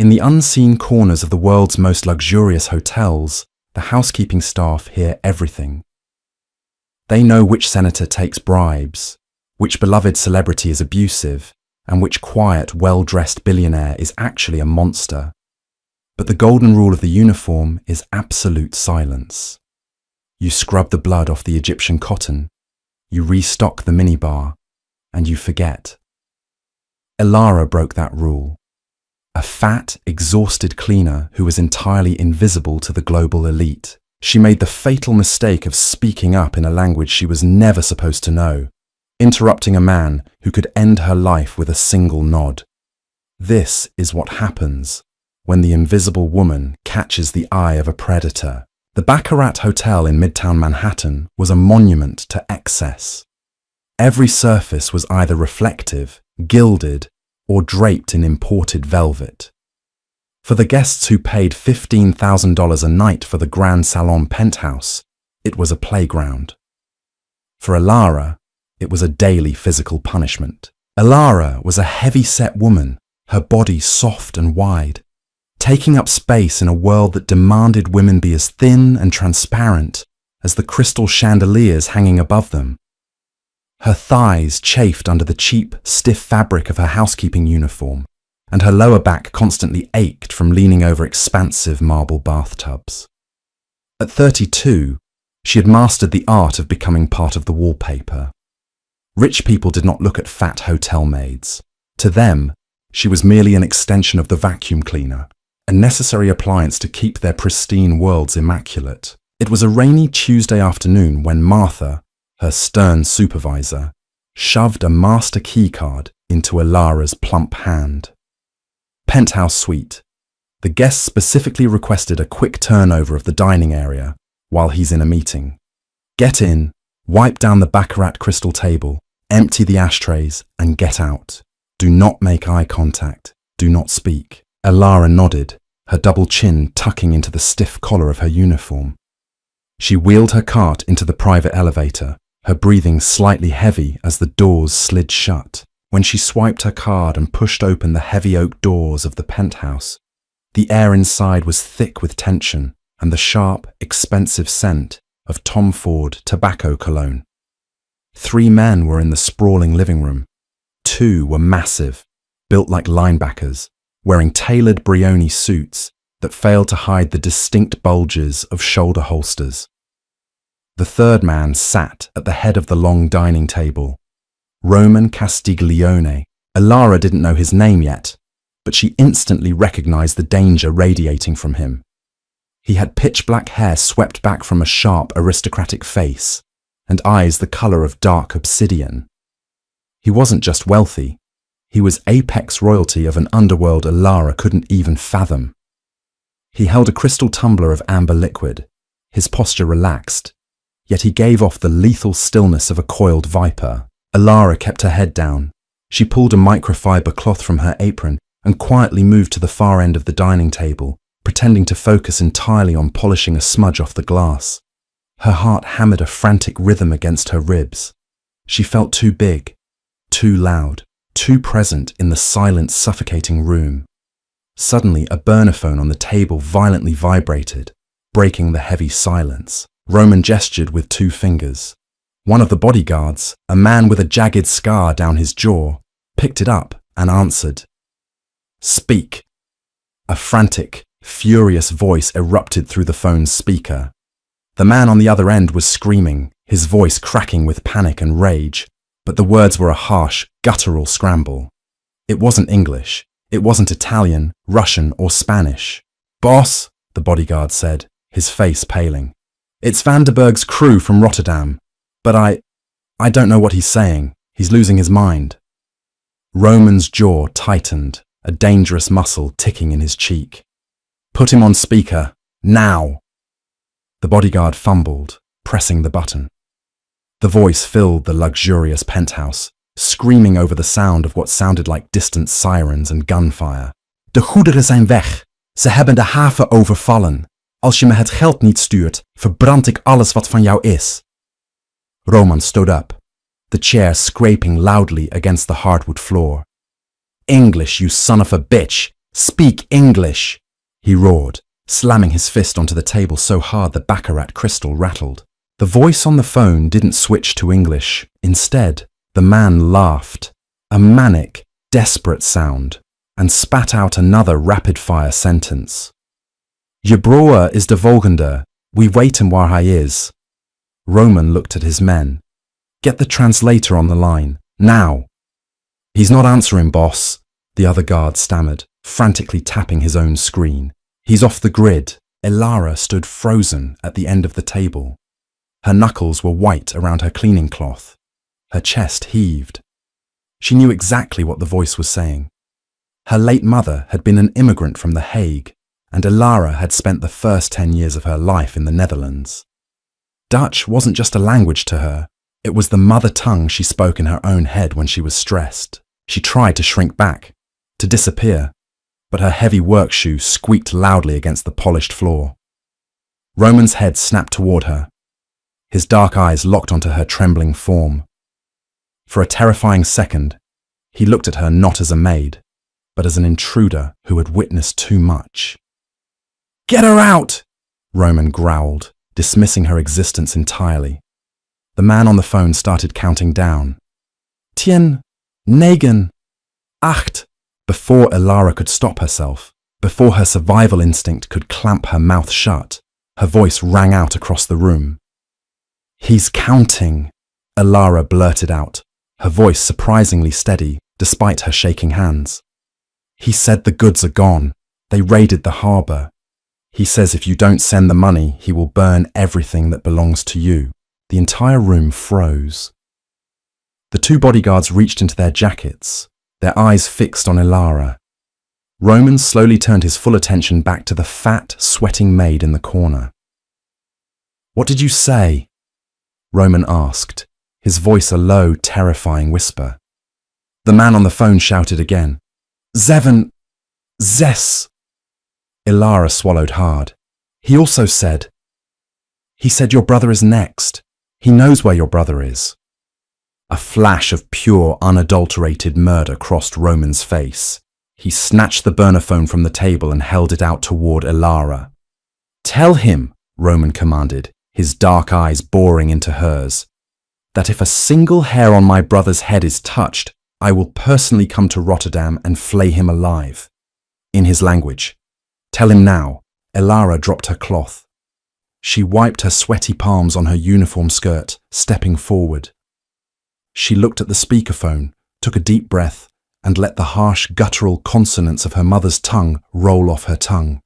In the unseen corners of the world's most luxurious hotels, the housekeeping staff hear everything. They know which senator takes bribes, which beloved celebrity is abusive, and which quiet, well-dressed billionaire is actually a monster. But the golden rule of the uniform is absolute silence. You scrub the blood off the Egyptian cotton, you restock the minibar, and you forget. Elara broke that rule. A fat, exhausted cleaner who was entirely invisible to the global elite. She made the fatal mistake of speaking up in a language she was never supposed to know, interrupting a man who could end her life with a single nod. This is what happens when the invisible woman catches the eye of a predator. The Baccarat Hotel in Midtown Manhattan was a monument to excess. Every surface was either reflective, gilded, or draped in imported velvet. For the guests who paid $15,000 a night for the Grand Salon penthouse, it was a playground. For Elara, it was a daily physical punishment. Elara was a heavy-set woman, her body soft and wide, taking up space in a world that demanded women be as thin and transparent as the crystal chandeliers hanging above them. Her thighs chafed under the cheap, stiff fabric of her housekeeping uniform, and her lower back constantly ached from leaning over expansive marble bathtubs. At 32, she had mastered the art of becoming part of the wallpaper. Rich people did not look at fat hotel maids. To them, she was merely an extension of the vacuum cleaner, a necessary appliance to keep their pristine worlds immaculate. It was a rainy Tuesday afternoon when Martha, her stern supervisor, shoved a master keycard into Elara's plump hand. Penthouse suite. The guest specifically requested a quick turnover of the dining area while he's in a meeting. Get in, wipe down the Baccarat crystal table, empty the ashtrays, and get out. Do not make eye contact. Do not speak. Elara nodded, her double chin tucking into the stiff collar of her uniform. She wheeled her cart into the private elevator, her breathing slightly heavy as the doors slid shut. When she swiped her card and pushed open the heavy oak doors of the penthouse, the air inside was thick with tension and the sharp, expensive scent of Tom Ford tobacco cologne. 3 men were in the sprawling living room. 2 were massive, built like linebackers, wearing tailored Brioni suits that failed to hide the distinct bulges of shoulder holsters. The 3rd man sat at the head of the long dining table, Roman Castiglione. Elara didn't know his name yet, but she instantly recognized the danger radiating from him. He had pitch-black hair swept back from a sharp, aristocratic face, and eyes the color of dark obsidian. He wasn't just wealthy, he was apex royalty of an underworld Elara couldn't even fathom. He held a crystal tumbler of amber liquid, his posture relaxed, yet he gave off the lethal stillness of a coiled viper. Elara kept her head down. She pulled a microfiber cloth from her apron and quietly moved to the far end of the dining table, pretending to focus entirely on polishing a smudge off the glass. Her heart hammered a frantic rhythm against her ribs. She felt too big, too loud, too present in the silent, suffocating room. Suddenly, a burner phone on the table violently vibrated, breaking the heavy silence. Roman gestured with 2 fingers. One of the bodyguards, a man with a jagged scar down his jaw, picked it up and answered. Speak. A frantic, furious voice erupted through the phone's speaker. The man on the other end was screaming, his voice cracking with panic and rage, but the words were a harsh, guttural scramble. It wasn't English. It wasn't Italian, Russian, or Spanish. Boss, the bodyguard said, his face paling. It's Vanderberg's crew from Rotterdam, but I don't know what he's saying. He's losing his mind. Roman's jaw tightened, a dangerous muscle ticking in his cheek. Put him on speaker, now. The bodyguard fumbled, pressing the button. The voice filled the luxurious penthouse, screaming over the sound of what sounded like distant sirens and gunfire. De goederen zijn weg. Ze hebben de haven overvallen. Als je me het geld niet stuurt, verbrand ik alles wat van jou is. Roman stood up, the chair scraping loudly against the hardwood floor. English, you son of a bitch. Speak English, he roared, slamming his fist onto the table so hard the baccarat crystal rattled. The voice on the phone didn't switch to English. Instead, the man laughed, a manic, desperate sound, and spat out another rapid-fire sentence. Je broer is de volgende, we weten waar hij is. Roman looked at his men. Get the translator on the line, now. He's not answering, boss, the other guard stammered, frantically tapping his own screen. He's off the grid. Elara stood frozen at the end of the table. Her knuckles were white around her cleaning cloth. Her chest heaved. She knew exactly what the voice was saying. Her late mother had been an immigrant from The Hague, and Elara had spent the first 10 years of her life in the Netherlands. Dutch wasn't just a language to her, it was the mother tongue she spoke in her own head when she was stressed. She tried to shrink back, to disappear, but her heavy work shoe squeaked loudly against the polished floor. Roman's head snapped toward her. His dark eyes locked onto her trembling form. For a terrifying second, he looked at her not as a maid, but as an intruder who had witnessed too much. "Get her out!" Roman growled, dismissing her existence entirely. The man on the phone started counting down. 10, 9, 8. Before Elara could stop herself, before her survival instinct could clamp her mouth shut, her voice rang out across the room. "He's counting," Elara blurted out, her voice surprisingly steady despite her shaking hands. "He said the goods are gone. They raided the harbour. He says if you don't send the money, he will burn everything that belongs to you." The entire room froze. The two bodyguards reached into their jackets, their eyes fixed on Elara. Roman slowly turned his full attention back to the fat, sweating maid in the corner. "What did you say?" Roman asked, his voice a low, terrifying whisper. The man on the phone shouted again. "Zeven, Zes." Elara swallowed hard. "He also said, he said your brother is next. He knows where your brother is." A flash of pure, unadulterated murder crossed Roman's face. He snatched the burner phone from the table and held it out toward Elara. "Tell him," Roman commanded, his dark eyes boring into hers, "that if a single hair on my brother's head is touched, I will personally come to Rotterdam and flay him alive." In his language. "Tell him now." Elara dropped her cloth. She wiped her sweaty palms on her uniform skirt, stepping forward. She looked at the speakerphone, took a deep breath, and let the harsh, guttural consonants of her mother's tongue roll off her tongue.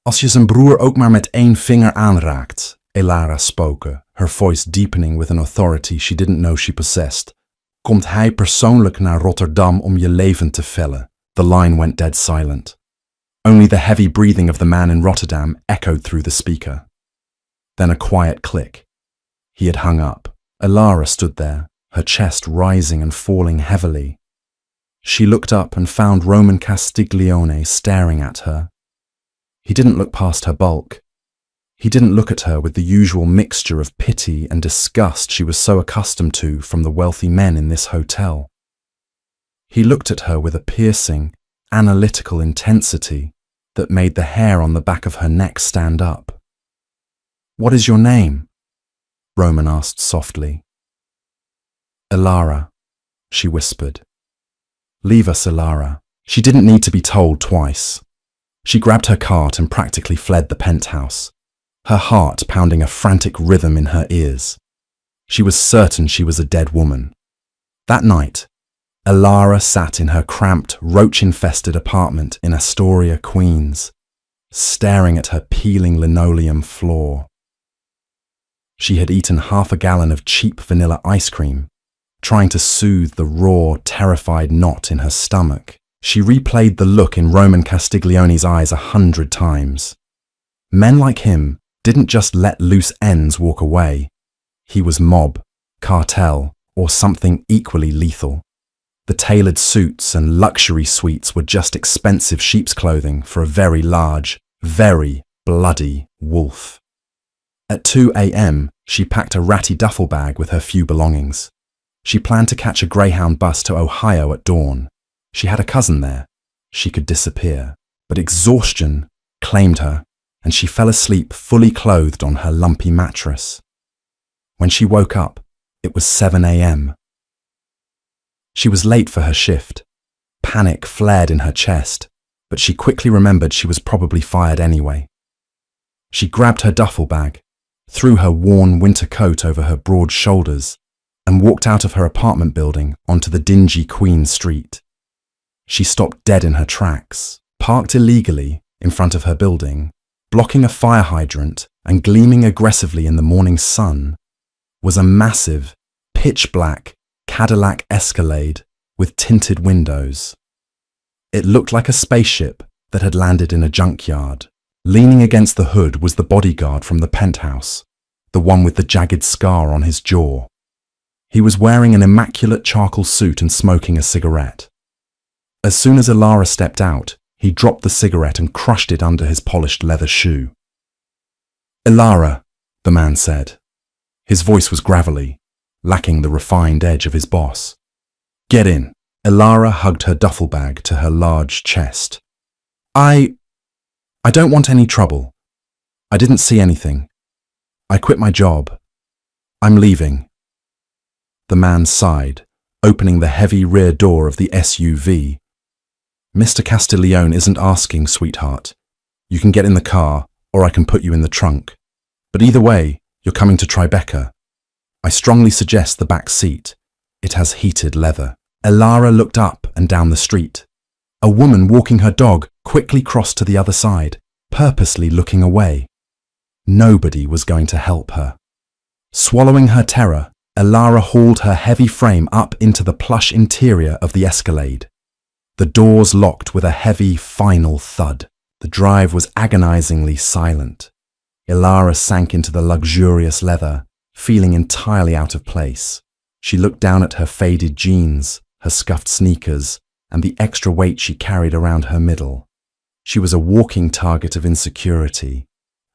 "Als je zijn broer ook maar met één vinger aanraakt," Elara spoke, her voice deepening with an authority she didn't know she possessed, "komt hij persoonlijk naar Rotterdam om je leven te vellen." The line went dead silent. Only the heavy breathing of the man in Rotterdam echoed through the speaker. Then a quiet click. He had hung up. Elara stood there, her chest rising and falling heavily. She looked up and found Roman Castiglione staring at her. He didn't look past her bulk. He didn't look at her with the usual mixture of pity and disgust she was so accustomed to from the wealthy men in this hotel. He looked at her with a piercing, analytical intensity that made the hair on the back of her neck stand up. "What is your name?" Roman asked softly. "Elara," she whispered. "Leave us, Elara." She didn't need to be told twice. She grabbed her cart and practically fled the penthouse, her heart pounding a frantic rhythm in her ears. She was certain she was a dead woman. That night, Elara sat in her cramped, roach-infested apartment in Astoria, Queens, staring at her peeling linoleum floor. She had eaten half a gallon of cheap vanilla ice cream, trying to soothe the raw, terrified knot in her stomach. She replayed the look in Roman Castiglione's eyes 100 times. Men like him didn't just let loose ends walk away. He was mob, cartel, or something equally lethal. The tailored suits and luxury suites were just expensive sheep's clothing for a very large, very bloody wolf. At 2 a.m., she packed a ratty duffel bag with her few belongings. She planned to catch a Greyhound bus to Ohio at dawn. She had a cousin there, she could disappear. But exhaustion claimed her, and she fell asleep fully clothed on her lumpy mattress. When she woke up, it was 7 a.m. She was late for her shift. Panic flared in her chest, but she quickly remembered she was probably fired anyway. She grabbed her duffel bag, threw her worn winter coat over her broad shoulders, and walked out of her apartment building onto the dingy Queen Street. She stopped dead in her tracks, parked illegally in front of her building, blocking a fire hydrant and gleaming aggressively in the morning sun, was a massive, pitch-black Cadillac Escalade with tinted windows. It looked like a spaceship that had landed in a junkyard. Leaning against the hood was the bodyguard from the penthouse, the one with the jagged scar on his jaw. He was wearing an immaculate charcoal suit and smoking a cigarette. As soon as Ilara stepped out, he dropped the cigarette and crushed it under his polished leather shoe. "Ilara," the man said. His voice was gravelly, lacking the refined edge of his boss. "Get in." Ilara hugged her duffel bag to her large chest. I don't want any trouble. I didn't see anything. I quit my job. I'm leaving." The man sighed, opening the heavy rear door of the SUV. "Mr. Castiglione isn't asking, sweetheart. You can get in the car, or I can put you in the trunk. But either way, you're coming to Tribeca. I strongly suggest the back seat. It has heated leather." Ilara looked up and down the street. A woman walking her dog quickly crossed to the other side, purposely looking away. Nobody was going to help her. Swallowing her terror, Ilara hauled her heavy frame up into the plush interior of the Escalade. The doors locked with a heavy, final thud. The drive was agonizingly silent. Ilara sank into the luxurious leather, feeling entirely out of place. She looked down at her faded jeans, her scuffed sneakers, and the extra weight she carried around her middle. She was a walking target of insecurity,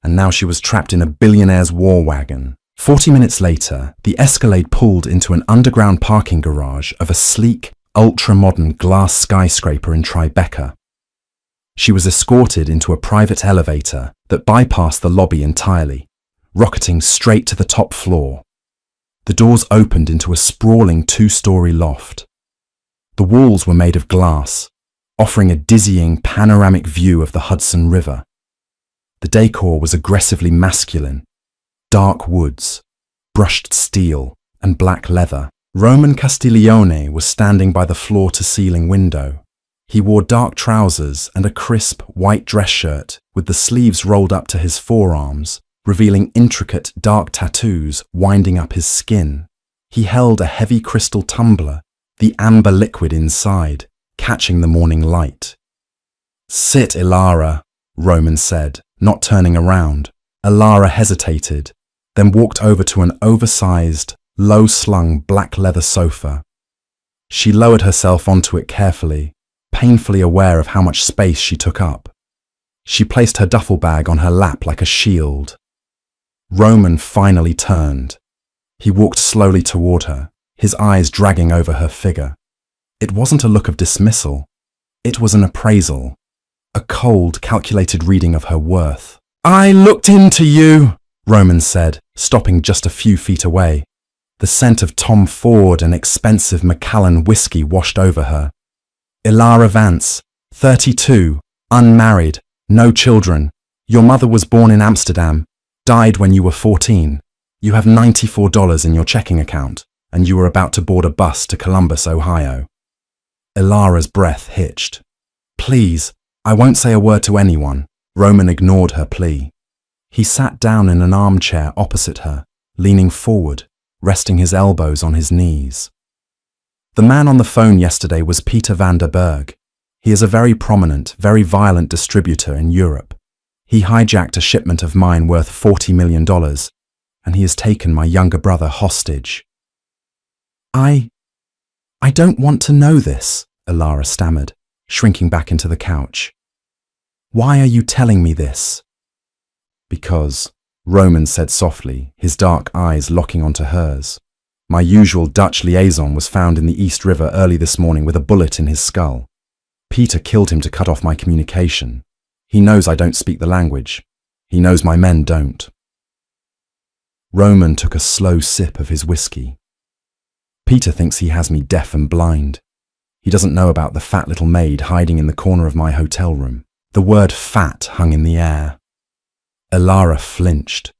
and now she was trapped in a billionaire's war wagon. 40 minutes later, the Escalade pulled into an underground parking garage of a sleek, ultra-modern glass skyscraper in Tribeca. She was escorted into a private elevator that bypassed the lobby entirely, rocketing straight to the top floor. The doors opened into a sprawling 2-story loft. The walls were made of glass, offering a dizzying panoramic view of the Hudson River. The decor was aggressively masculine: dark woods, brushed steel, and black leather. Roman Castiglione was standing by the floor-to-ceiling window. He wore dark trousers and a crisp white dress shirt with the sleeves rolled up to his forearms, revealing intricate dark tattoos winding up his skin. He held a heavy crystal tumbler, the amber liquid inside, catching the morning light. "Sit, Ilara," Roman said, not turning around. Ilara hesitated, then walked over to an oversized, low-slung black leather sofa. She lowered herself onto it carefully, painfully aware of how much space she took up. She placed her duffel bag on her lap like a shield. Roman finally turned. He walked slowly toward her, his eyes dragging over her figure. It wasn't a look of dismissal. It was an appraisal, a cold, calculated reading of her worth. "I looked into you," Roman said, stopping just a few feet away. The scent of Tom Ford and expensive Macallan whiskey washed over her. "Ilara Vance, 32, unmarried, no children. Your mother was born in Amsterdam, died when you were 14. You have $94 in your checking account, and you were about to board a bus to Columbus, Ohio." Ilara's breath hitched. "Please, I won't say a word to anyone." Roman ignored her plea. He sat down in an armchair opposite her, leaning forward, resting his elbows on his knees. The man on the phone yesterday was Peter van der Berg. He is a very prominent, very violent distributor in Europe. He hijacked a shipment of mine worth $40 million, and he has taken my younger brother hostage. I don't want to know this," Ilara stammered, shrinking back into the couch. "Why are you telling me this?" "Because," Roman said softly, his dark eyes locking onto hers. "My usual Dutch liaison was found in the East River early this morning with a bullet in his skull. Peter killed him to cut off my communication. He knows I don't speak the language. He knows my men don't. Roman took a slow sip of his whiskey. Peter thinks he has me deaf and blind. He doesn't know about the fat little maid hiding in the corner of my hotel room. The word fat hung in the air. Ilara flinched.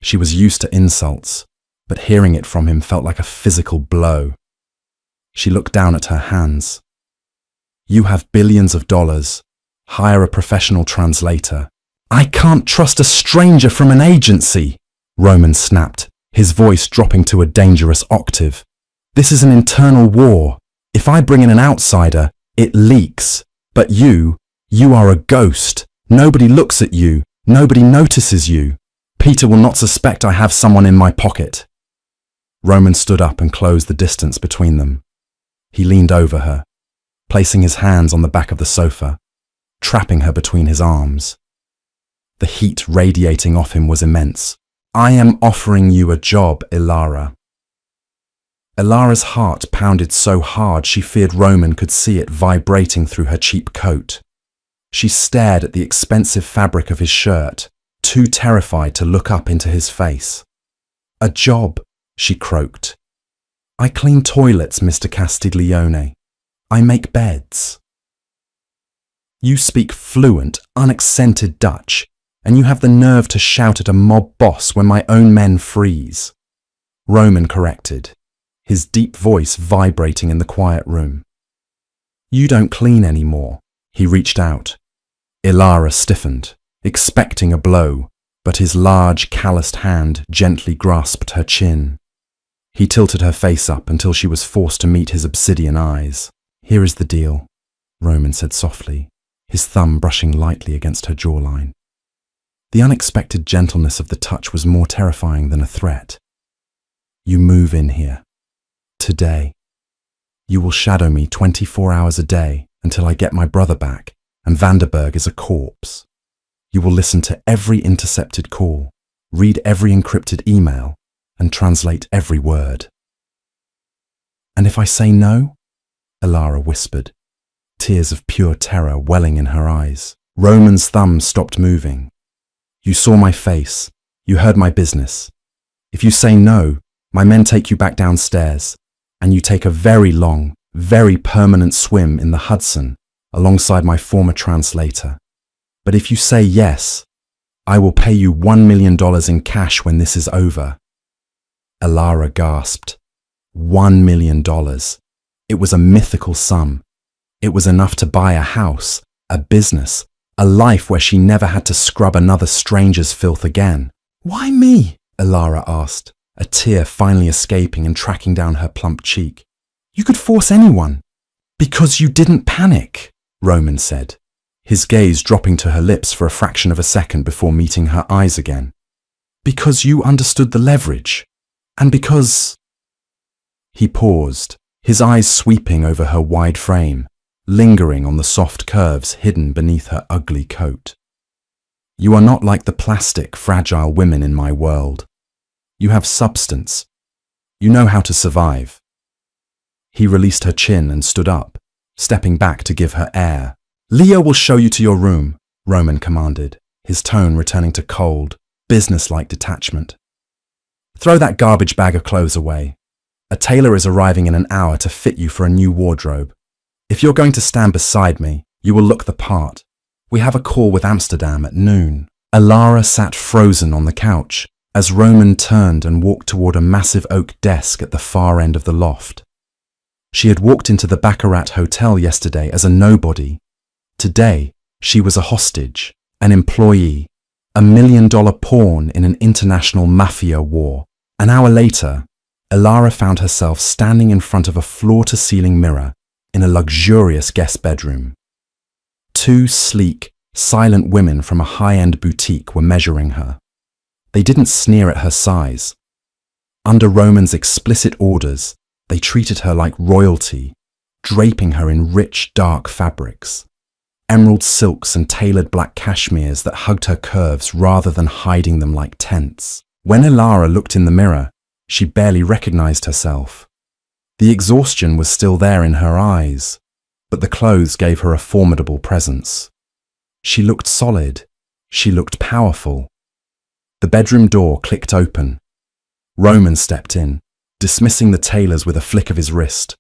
She was used to insults, but hearing it from him felt like a physical blow. She looked down at her hands. You have billions of dollars. Hire a professional translator. I can't trust a stranger from an agency, Roman snapped, his voice dropping to a dangerous octave. This is an internal war. If I bring in an outsider, it leaks. But you are a ghost. Nobody looks at you. Nobody notices you. Peter will not suspect I have someone in my pocket. Roman stood up and closed the distance between them. He leaned over her, placing his hands on the back of the sofa, trapping her between his arms. The heat radiating off him was immense. I am offering you a job, Ilara. Ilara's heart pounded so hard she feared Roman could see it vibrating through her cheap coat. She stared at the expensive fabric of his shirt, too terrified to look up into his face. A job, she croaked. I clean toilets, Mr. Castiglione. I make beds. You speak fluent, unaccented Dutch, and you have the nerve to shout at a mob boss when my own men freeze. Roman corrected, his deep voice vibrating in the quiet room. You don't clean anymore. He reached out. Ilara stiffened, expecting a blow, but his large, calloused hand gently grasped her chin. He tilted her face up until she was forced to meet his obsidian eyes. Here is the deal, Roman said softly, his thumb brushing lightly against her jawline. The unexpected gentleness of the touch was more terrifying than a threat. You move in here. Today. You will shadow me 24 hours a day until I get my brother back and Vanderberg is a corpse. You will listen to every intercepted call, read every encrypted email, and translate every word. And if I say no? Ilara whispered, tears of pure terror welling in her eyes. Roman's thumb stopped moving. You saw my face. You heard my business. If you say no, my men take you back downstairs, and you take a very long, very permanent swim in the Hudson alongside my former translator. But if you say yes, I will pay you $1 million in cash when this is over. Ilara gasped. $1 million. It was a mythical sum. It was enough to buy a house, a business, a life where she never had to scrub another stranger's filth again. Why me? Ilara asked, a tear finally escaping and tracking down her plump cheek. You could force anyone. Because you didn't panic, Roman said, his gaze dropping to her lips for a fraction of a second before meeting her eyes again. Because you understood the leverage. And because... He paused, his eyes sweeping over her wide frame, lingering on the soft curves hidden beneath her ugly coat. You are not like the plastic, fragile women in my world. You have substance. You know how to survive. He released her chin and stood up, stepping back to give her air. Leo will show you to your room, Roman commanded, his tone returning to cold, businesslike detachment. Throw that garbage bag of clothes away. A tailor is arriving in an hour to fit you for a new wardrobe. If you're going to stand beside me, you will look the part. We have a call with Amsterdam at noon. Ilara sat frozen on the couch as Roman turned and walked toward a massive oak desk at the far end of the loft. She had walked into the Baccarat Hotel yesterday as a nobody. Today, she was a hostage, an employee, $1 million pawn in an international mafia war. An hour later, Ilara found herself standing in front of a floor-to-ceiling mirror in a luxurious guest bedroom. Two sleek, silent women from a high-end boutique were measuring her. They didn't sneer at her size. Under Roman's explicit orders, they treated her like royalty, draping her in rich, dark fabrics. Emerald silks and tailored black cashmeres that hugged her curves rather than hiding them like tents. When Ilara looked in the mirror, she barely recognized herself. The exhaustion was still there in her eyes, but the clothes gave her a formidable presence. She looked solid. She looked powerful. The bedroom door clicked open. Roman stepped in, dismissing the tailors with a flick of his wrist.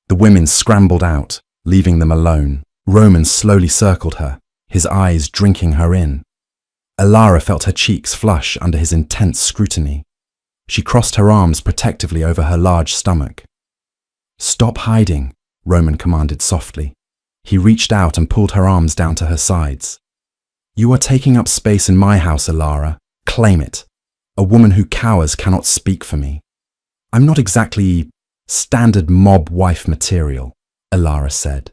The women scrambled out, leaving them alone. Roman slowly circled her, his eyes drinking her in. Alara felt her cheeks flush under his intense scrutiny. She crossed her arms protectively over her large stomach. "Stop hiding," Roman commanded softly. He reached out and pulled her arms down to her sides. "You are taking up space in my house, Alara. Claim it. A woman who cowers cannot speak for me. I'm not exactly standard mob wife material," Alara said,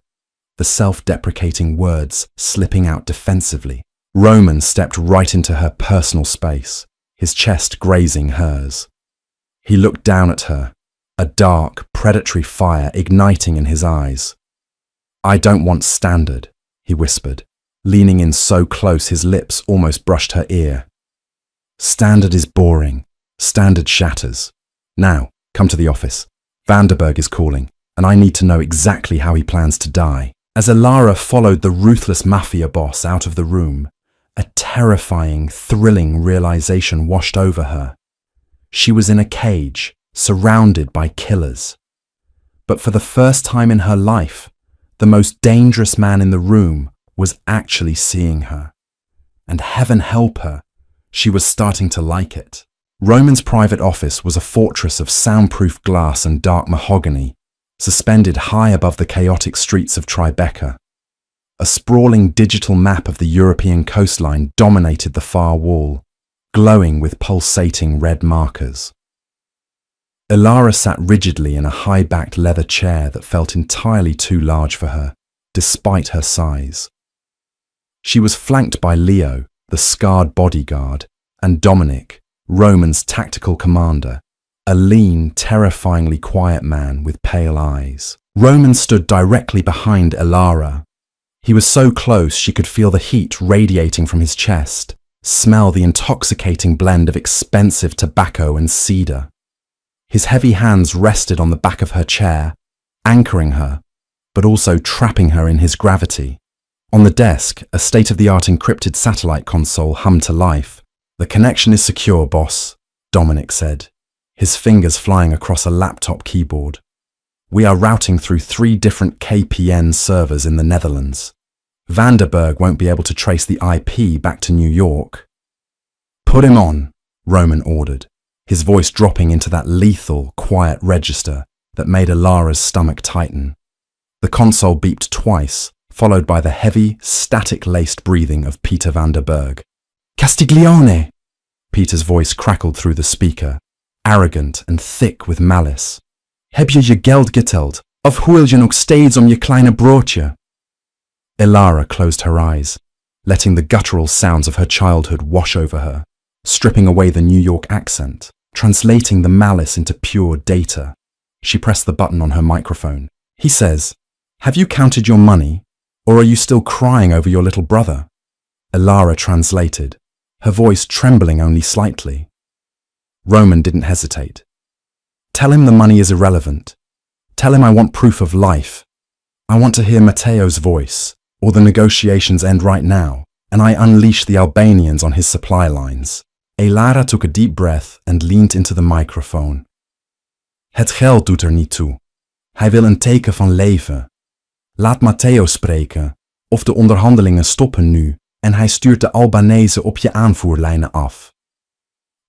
the self-deprecating words slipping out defensively. Roman stepped right into her personal space, his chest grazing hers. He looked down at her, a dark, predatory fire igniting in his eyes. "I don't want standard," he whispered, leaning in so close his lips almost brushed her ear. "Standard is boring. Standard shatters. Now, come to the office. Vanderberg is calling, and I need to know exactly how he plans to die." As Alara followed the ruthless mafia boss out of the room, a terrifying, thrilling realization washed over her. She was in a cage, surrounded by killers. But for the first time in her life, the most dangerous man in the room was actually seeing her. And heaven help her, she was starting to like it. Roman's private office was a fortress of soundproof glass and dark mahogany, suspended high above the chaotic streets of Tribeca. A sprawling digital map of the European coastline dominated the far wall, glowing with pulsating red markers. Alara sat rigidly in a high-backed leather chair that felt entirely too large for her, despite her size. She was flanked by Leo, the scarred bodyguard, and Dominic, Roman's tactical commander, a lean, terrifyingly quiet man with pale eyes. Roman stood directly behind Alara. He was so close she could feel the heat radiating from his chest, smell the intoxicating blend of expensive tobacco and cedar. His heavy hands rested on the back of her chair, anchoring her, but also trapping her in his gravity. On the desk, a state-of-the-art encrypted satellite console hummed to life. "The connection is secure, boss," Dominic said, his fingers flying across a laptop keyboard. "We are routing through 3 different KPN servers in the Netherlands. Vanderberg won't be able to trace the IP back to New York." "Put him on," Roman ordered, his voice dropping into that lethal, quiet register that made Alara's stomach tighten. The console beeped twice, followed by the heavy, static-laced breathing of Peter Vanderberg. "Castiglione!" Peter's voice crackled through the speaker, arrogant and thick with malice. "Heb je je geld geteld? Of huil je nog steeds om je kleine broodje?" Alara closed her eyes, letting the guttural sounds of her childhood wash over her, stripping away the New York accent, translating the malice into pure data. She pressed the button on her microphone. "He says, have you counted your money, or are you still crying over your little brother?" Alara translated, her voice trembling only slightly. Roman didn't hesitate. "Tell him the money is irrelevant. Tell him I want proof of life. I want to hear Matteo's voice, or the negotiations end right now, and I unleash the Albanians on his supply lines." Alara took a deep breath and leaned into the microphone. "Het geld doet er niet toe. Hij wil een teken van leven. Laat Matteo spreken, of de onderhandelingen stoppen nu en hij stuurt de Albanese op je aanvoerlijnen af."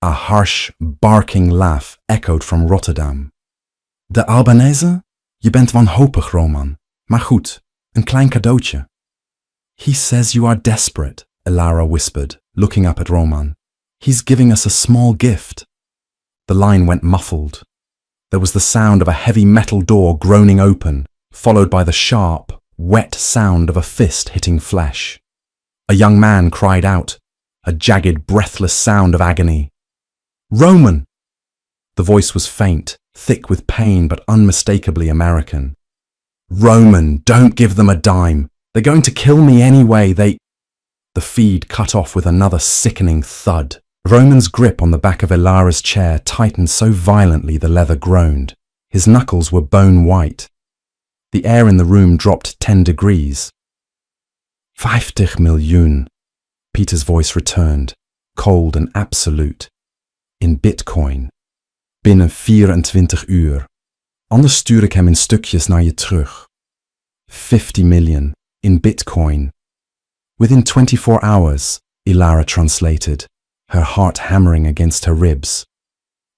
A harsh, barking laugh echoed from Rotterdam. "De Albanese? Je bent wanhopig, Roman. Maar goed, een klein cadeautje." "He says you are desperate," Alara whispered, looking up at Roman. "He's giving us a small gift." The line went muffled. There was the sound of a heavy metal door groaning open, followed by the sharp, wet sound of a fist hitting flesh. A young man cried out, a jagged, breathless sound of agony. "Roman!" The voice was faint, thick with pain but unmistakably American. "Roman, don't give them a dime. They're going to kill me anyway, The feed cut off with another sickening thud. Roman's grip on the back of Alara's chair tightened so violently the leather groaned. His knuckles were bone white. The air in the room dropped 10 degrees. 50 miljoen, Peter's voice returned, cold and absolute. In bitcoin. Binnen 24 uur. Anders stuur ik hem in stukjes naar je terug. 50 million, in bitcoin. Within 24 hours, Ilara translated, her heart hammering against her ribs.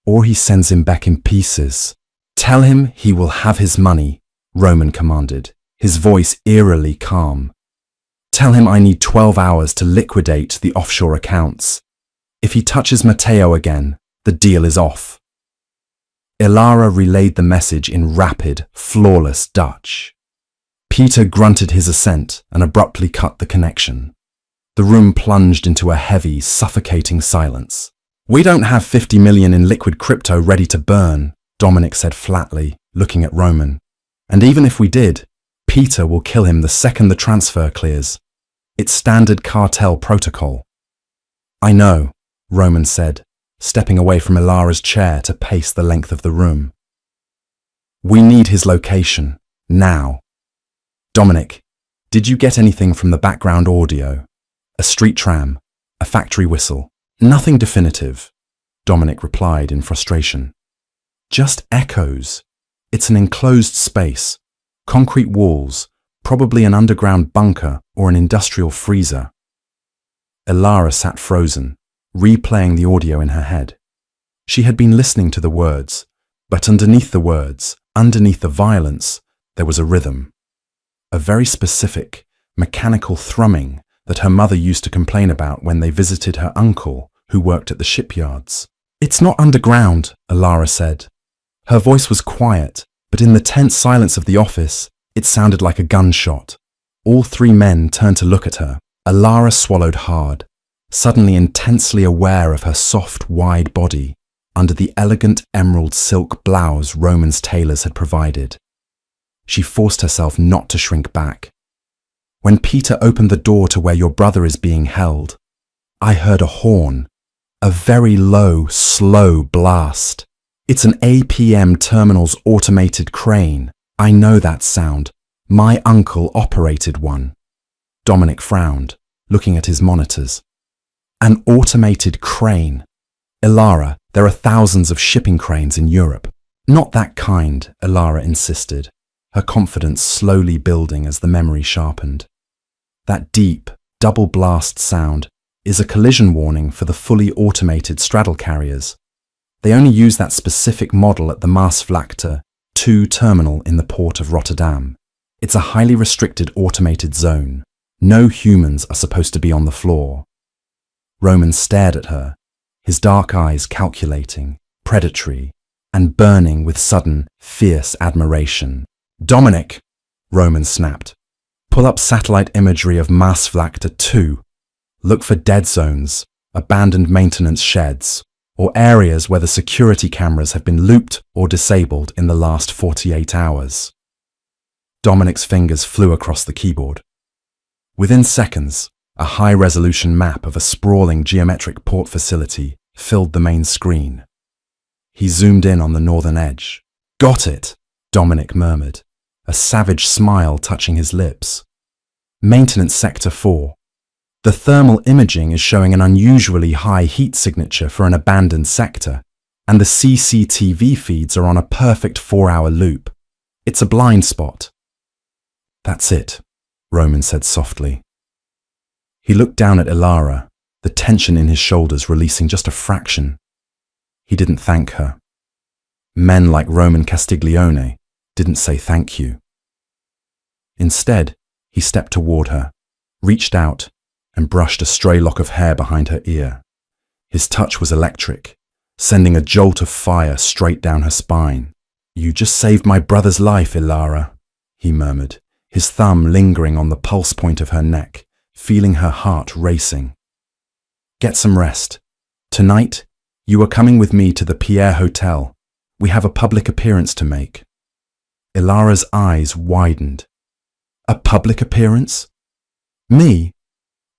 Or he sends him back in pieces. Tell him he will have his money, Roman commanded, his voice eerily calm. Tell him I need 12 hours to liquidate the offshore accounts. If he touches Matteo again, the deal is off. Ilara relayed the message in rapid, flawless Dutch. Peter grunted his assent and abruptly cut the connection. The room plunged into a heavy, suffocating silence. We don't have 50 million in liquid crypto ready to burn, Dominic said flatly, looking at Roman. And even if we did, Peter will kill him the second the transfer clears. It's standard cartel protocol. I know, Roman said, stepping away from Ilara's chair to pace the length of the room. We need his location, now. Dominic, did you get anything from the background audio? A street tram, a factory whistle. Nothing definitive, Dominic replied in frustration. Just echoes. It's an enclosed space, concrete walls, probably an underground bunker or an industrial freezer. Ilara sat frozen, replaying the audio in her head. She had been listening to the words, but underneath the words, underneath the violence, there was a rhythm. A very specific, mechanical thrumming that her mother used to complain about when they visited her uncle, who worked at the shipyards. It's not underground, Ilara said. Her voice was quiet, but in the tense silence of the office, it sounded like a gunshot. All three men turned to look at her. Ilara swallowed hard, suddenly intensely aware of her soft, wide body under the elegant emerald silk blouse Roman's tailors had provided. She forced herself not to shrink back. When Peter opened the door to where your brother is being held, I heard a horn, a very low, slow blast. It's an APM Terminal's automated crane. I know that sound. My uncle operated one. Dominic frowned, looking at his monitors. An automated crane. Ilara, there are thousands of shipping cranes in Europe. Not that kind, Ilara insisted, her confidence slowly building as the memory sharpened. That deep, double blast sound is a collision warning for the fully automated straddle carriers. They only use that specific model at the Maasvlakte 2 terminal in the port of Rotterdam. It's a highly restricted automated zone. No humans are supposed to be on the floor. Roman stared at her, his dark eyes calculating, predatory, and burning with sudden, fierce admiration. Dominic, Roman snapped. Pull up satellite imagery of Maasvlakte 2. Look for dead zones, abandoned maintenance sheds, or areas where the security cameras have been looped or disabled in the last 48 hours. Dominic's fingers flew across the keyboard. Within seconds, a high-resolution map of a sprawling geometric port facility filled the main screen. He zoomed in on the northern edge. Got it, Dominic murmured, a savage smile touching his lips. Maintenance Sector 4. The thermal imaging is showing an unusually high heat signature for an abandoned sector, and the CCTV feeds are on a perfect 4-hour loop. It's a blind spot. That's it, Roman said softly. He looked down at Ilara, the tension in his shoulders releasing just a fraction. He didn't thank her. Men like Roman Castiglione didn't say thank you. Instead, he stepped toward her, reached out, and brushed a stray lock of hair behind her ear. His touch was electric, sending a jolt of fire straight down her spine. You just saved my brother's life, Ilara, he murmured, his thumb lingering on the pulse point of her neck, feeling her heart racing. Get some rest. Tonight, you are coming with me to the Pierre Hotel. We have a public appearance to make. Ilara's eyes widened. A public appearance? Me?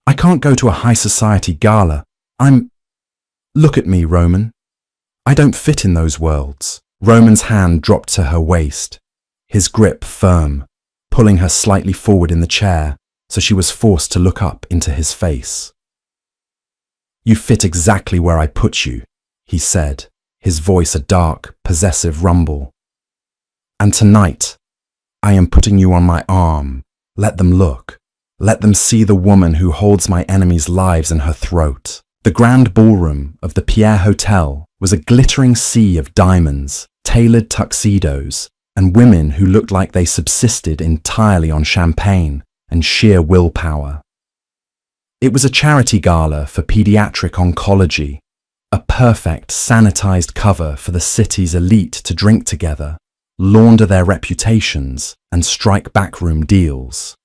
I can't go to a high society gala. Look at me, Roman. I don't fit in those worlds. Roman's hand dropped to her waist. his grip firm, pulling her slightly forward in the chair so she was forced to look up into his face. "You fit exactly where I put you," he said, his voice a dark, possessive rumble. "And tonight, I am putting you on my arm. Let them look. Let them see the woman who holds my enemies' lives in her throat." The grand ballroom of the Pierre Hotel was a glittering sea of diamonds, tailored tuxedos, and women who looked like they subsisted entirely on champagne and sheer willpower. It was a charity gala for pediatric oncology, a perfect, sanitized cover for the city's elite to drink together, launder their reputations, and strike backroom deals.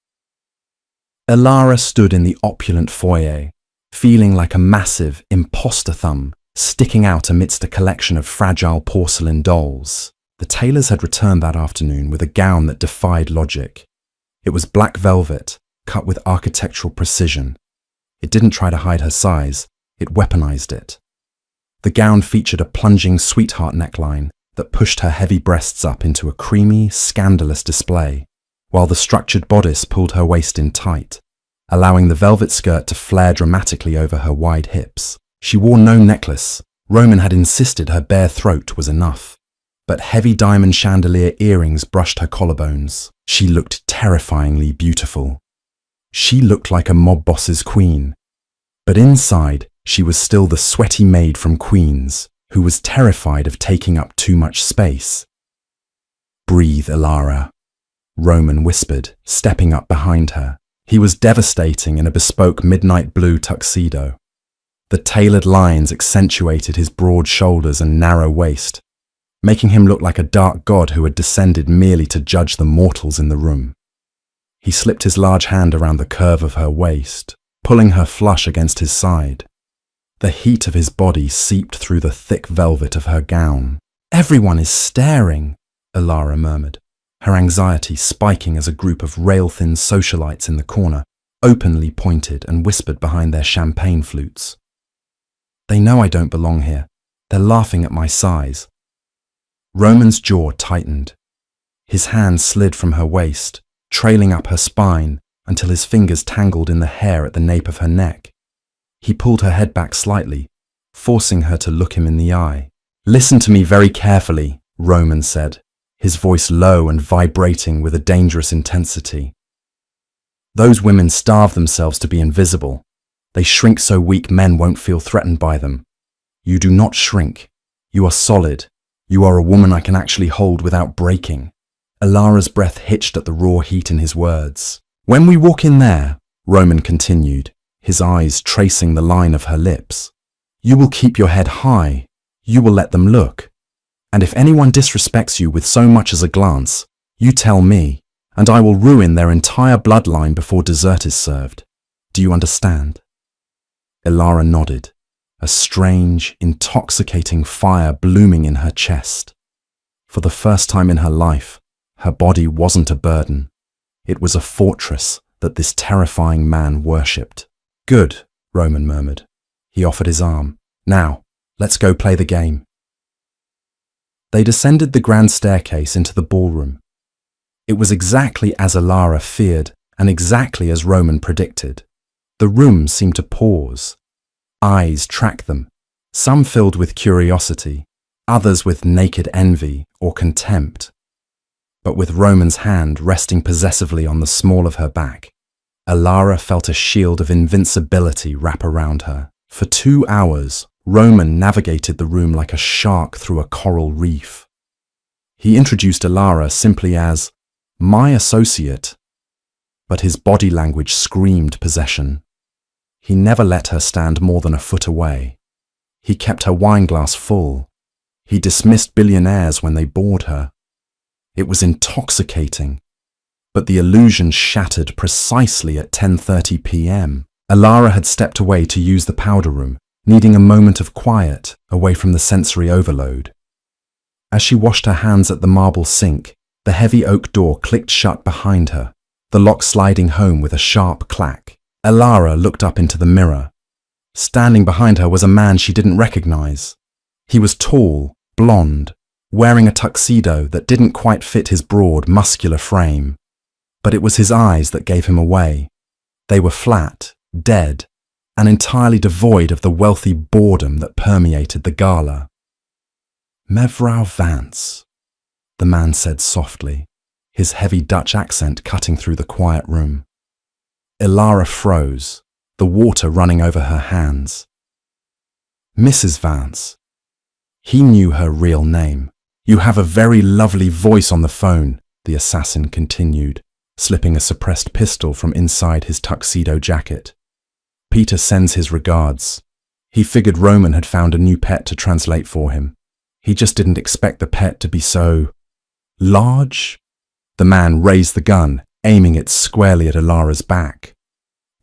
Elara stood in the opulent foyer, feeling like a massive imposter thumb sticking out amidst a collection of fragile porcelain dolls. The tailors had returned that afternoon with a gown that defied logic. It was black velvet, cut with architectural precision. It didn't try to hide her size, it weaponized it. The gown featured a plunging sweetheart neckline that pushed her heavy breasts up into a creamy, scandalous display, while the structured bodice pulled her waist in tight, allowing the velvet skirt to flare dramatically over her wide hips. She wore no necklace. Roman had insisted her bare throat was enough, but heavy diamond chandelier earrings brushed her collarbones. She looked terrifyingly beautiful. She looked like a mob boss's queen, but inside she was still the sweaty maid from Queens, who was terrified of taking up too much space. "Breathe, Elara," Roman whispered, stepping up behind her. He was devastating in a bespoke midnight blue tuxedo. The tailored lines accentuated his broad shoulders and narrow waist, making him look like a dark god who had descended merely to judge the mortals in the room. He slipped his large hand around the curve of her waist, pulling her flush against his side. The heat of his body seeped through the thick velvet of her gown. "Everyone is staring," Elara murmured, her anxiety spiking as a group of rail-thin socialites in the corner openly pointed and whispered behind their champagne flutes. "They know I don't belong here. They're laughing at my size." Roman's jaw tightened. His hand slid from her waist, trailing up her spine until his fingers tangled in the hair at the nape of her neck. He pulled her head back slightly, forcing her to look him in the eye. "Listen to me very carefully," Roman said, his voice low and vibrating with a dangerous intensity. "Those women starve themselves to be invisible. They shrink so weak men won't feel threatened by them. You do not shrink. You are solid. You are a woman I can actually hold without breaking." Elara's breath hitched at the raw heat in his words. "When we walk in there," Roman continued, his eyes tracing the line of her lips, "you will keep your head high. You will let them look. And if anyone disrespects you with so much as a glance, you tell me, and I will ruin their entire bloodline before dessert is served. Do you understand?" Elara nodded, a strange, intoxicating fire blooming in her chest. For the first time in her life, her body wasn't a burden. It was a fortress that this terrifying man worshipped. "Good," Roman murmured. He offered his arm. "Now, let's go play the game." They descended the grand staircase into the ballroom. It was exactly as Elara feared and exactly as Roman predicted. The room seemed to pause. Eyes tracked them, some filled with curiosity, others with naked envy or contempt. But with Roman's hand resting possessively on the small of her back, Elara felt a shield of invincibility wrap around her. For 2 hours, Roman navigated the room like a shark through a coral reef. He introduced Elara simply as "my associate," but his body language screamed possession. He never let her stand more than a foot away. He kept her wineglass full. He dismissed billionaires when they bored her. It was intoxicating, but the illusion shattered precisely at 10:30 p.m. Elara had stepped away to use the powder room, needing a moment of quiet away from the sensory overload. As she washed her hands at the marble sink, the heavy oak door clicked shut behind her, the lock sliding home with a sharp clack. Elara looked up into the mirror. Standing behind her was a man she didn't recognize. He was tall, blonde, wearing a tuxedo that didn't quite fit his broad, muscular frame. But it was his eyes that gave him away. They were flat, dead, and entirely devoid of the wealthy boredom that permeated the gala. "Mevrouw Vance," the man said softly, his heavy Dutch accent cutting through the quiet room. Ilara froze, the water running over her hands. "Mrs. Vance." He knew her real name. "You have a very lovely voice on the phone," the assassin continued, slipping a suppressed pistol from inside his tuxedo jacket. "Peter sends his regards." He figured Roman had found a new pet to translate for him. He just didn't expect the pet to be so large. The man raised the gun, aiming it squarely at Ilara's back.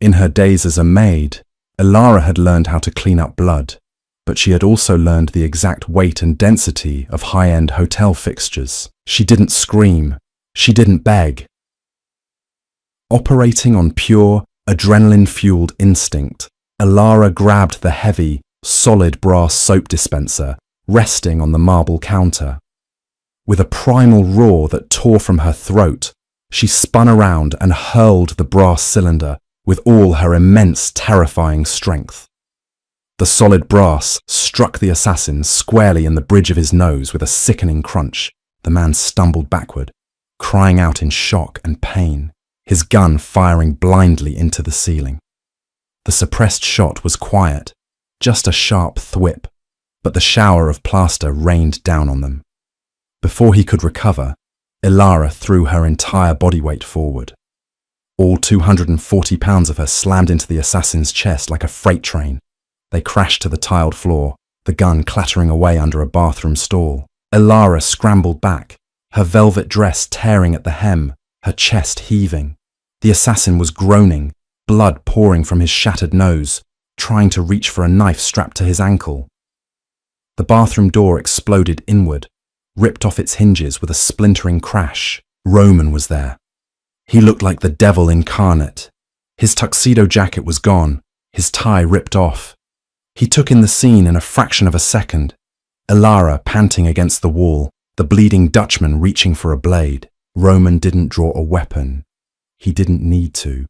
In her days as a maid, Ilara had learned how to clean up blood, but she had also learned the exact weight and density of high-end hotel fixtures. She didn't scream. She didn't beg. Operating on pure, adrenaline-fueled instinct, Ilara grabbed the heavy, solid brass soap dispenser resting on the marble counter. With a primal roar that tore from her throat, she spun around and hurled the brass cylinder with all her immense, terrifying strength. The solid brass struck the assassin squarely in the bridge of his nose with a sickening crunch. The man stumbled backward, crying out in shock and pain, his gun firing blindly into the ceiling. The suppressed shot was quiet, just a sharp thwip, but the shower of plaster rained down on them. Before he could recover, Ilara threw her entire body weight forward. All 240 pounds of her slammed into the assassin's chest like a freight train. They crashed to the tiled floor, the gun clattering away under a bathroom stall. Ilara scrambled back, her velvet dress tearing at the hem, her chest heaving. The assassin was groaning, blood pouring from his shattered nose, trying to reach for a knife strapped to his ankle. The bathroom door exploded inward, ripped off its hinges with a splintering crash. Roman was there. He looked like the devil incarnate. His tuxedo jacket was gone, his tie ripped off. He took in the scene in a fraction of a second. Ilara panting against the wall, the bleeding Dutchman reaching for a blade. Roman didn't draw a weapon. He didn't need to.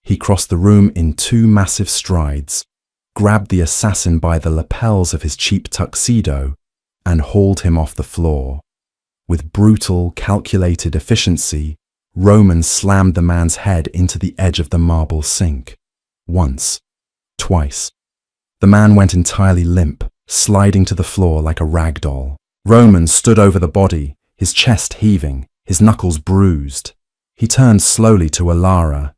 He crossed the room in 2 massive strides, grabbed the assassin by the lapels of his cheap tuxedo, and hauled him off the floor. With brutal, calculated efficiency, Roman slammed the man's head into the edge of the marble sink. Once, twice. The man went entirely limp, sliding to the floor like a rag doll. Roman stood over the body, his chest heaving, his knuckles bruised. He turned slowly to Ilara.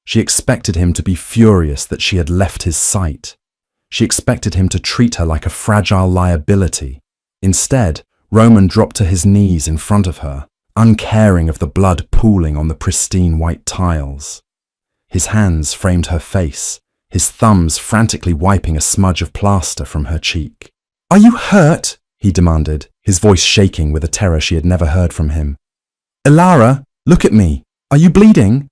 She expected him to be furious that she had left his sight. She expected him to treat her like a fragile liability. Instead, Roman dropped to his knees in front of her, uncaring of the blood pooling on the pristine white tiles. His hands framed her face, his thumbs frantically wiping a smudge of plaster from her cheek. "Are you hurt?" he demanded, his voice shaking with a terror she had never heard from him. "Ilara, look at me. Are you bleeding?"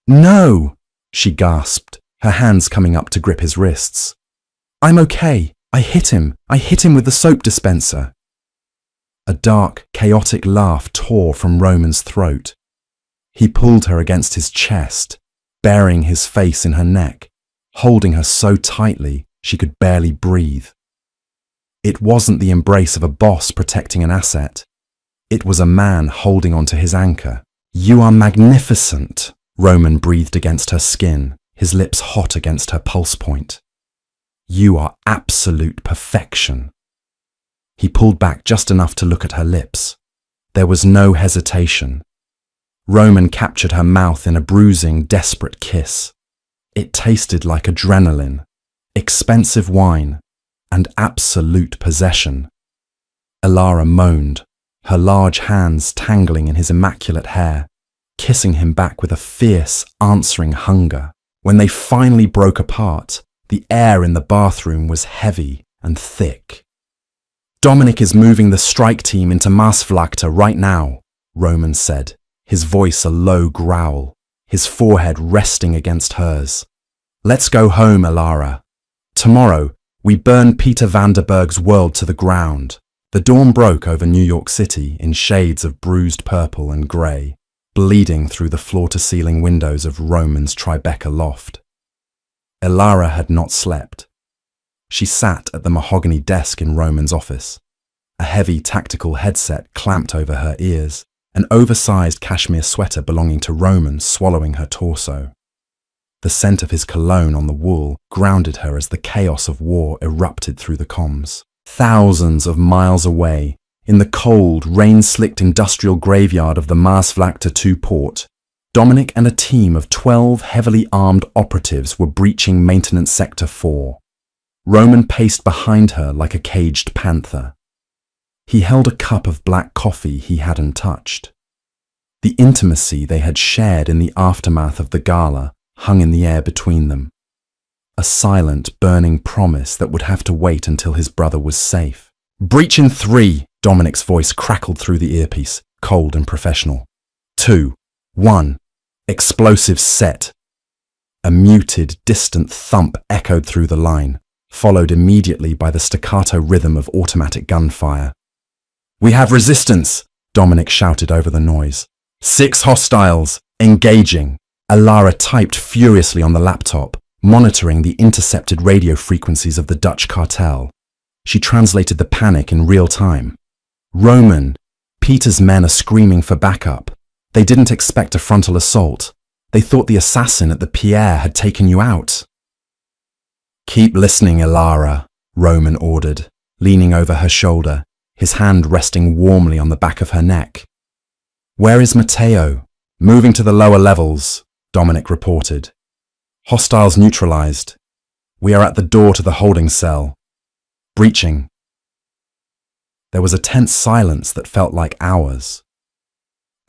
"No," she gasped, her hands coming up to grip his wrists. "I'm okay. I hit him with the soap dispenser." A dark, chaotic laugh tore from Roman's throat. He pulled her against his chest, burying his face in her neck, holding her so tightly she could barely breathe. It wasn't the embrace of a boss protecting an asset. It was a man holding onto his anchor. "You are magnificent," Roman breathed against her skin, his lips hot against her pulse point. "You are absolute perfection." He pulled back just enough to look at her lips. There was no hesitation. Roman captured her mouth in a bruising, desperate kiss. It tasted like adrenaline, expensive wine, and absolute possession. Ilara moaned, her large hands tangling in his immaculate hair, kissing him back with a fierce, answering hunger. When they finally broke apart, the air in the bathroom was heavy and thick. "Dominic is moving the strike team into Maasvlakte right now," Roman said, his voice a low growl, his forehead resting against hers. "Let's go home, Ilara. Tomorrow, we burn Peter Vanderberg's world to the ground. The dawn broke over New York City in shades of bruised purple and grey, bleeding through the floor-to-ceiling windows of Roman's Tribeca loft. Elara had not slept. She sat at the mahogany desk in Roman's office, a heavy tactical headset clamped over her ears, an oversized cashmere sweater belonging to Roman swallowing her torso. The scent of his cologne on the wool grounded her as the chaos of war erupted through the comms. Thousands of miles away, in the cold, rain-slicked industrial graveyard of the Maasvlakte 2 port, Dominic and a team of 12 heavily armed operatives were breaching Maintenance Sector 4. Roman paced behind her like a caged panther. He held a cup of black coffee he hadn't touched. The intimacy they had shared in the aftermath of the gala hung in the air between them. A silent, burning promise that would have to wait until his brother was safe. "Breach in 3, Dominic's voice crackled through the earpiece, cold and professional. 2, 1, explosives set. A muted, distant thump echoed through the line, followed immediately by the staccato rhythm of automatic gunfire. "We have resistance," Dominic shouted over the noise. 6 hostiles, engaging." Elara typed furiously on the laptop, monitoring the intercepted radio frequencies of the Dutch cartel. She translated the panic in real time. "Roman, Peter's men are screaming for backup. They didn't expect a frontal assault. They thought the assassin at the Pierre had taken you out." "Keep listening, Elara," Roman ordered, leaning over her shoulder, his hand resting warmly on the back of her neck. "Where is Matteo?" "Moving to the lower levels," Dominic reported. "Hostiles neutralized. We are at the door to the holding cell. Breaching." There was a tense silence that felt like hours.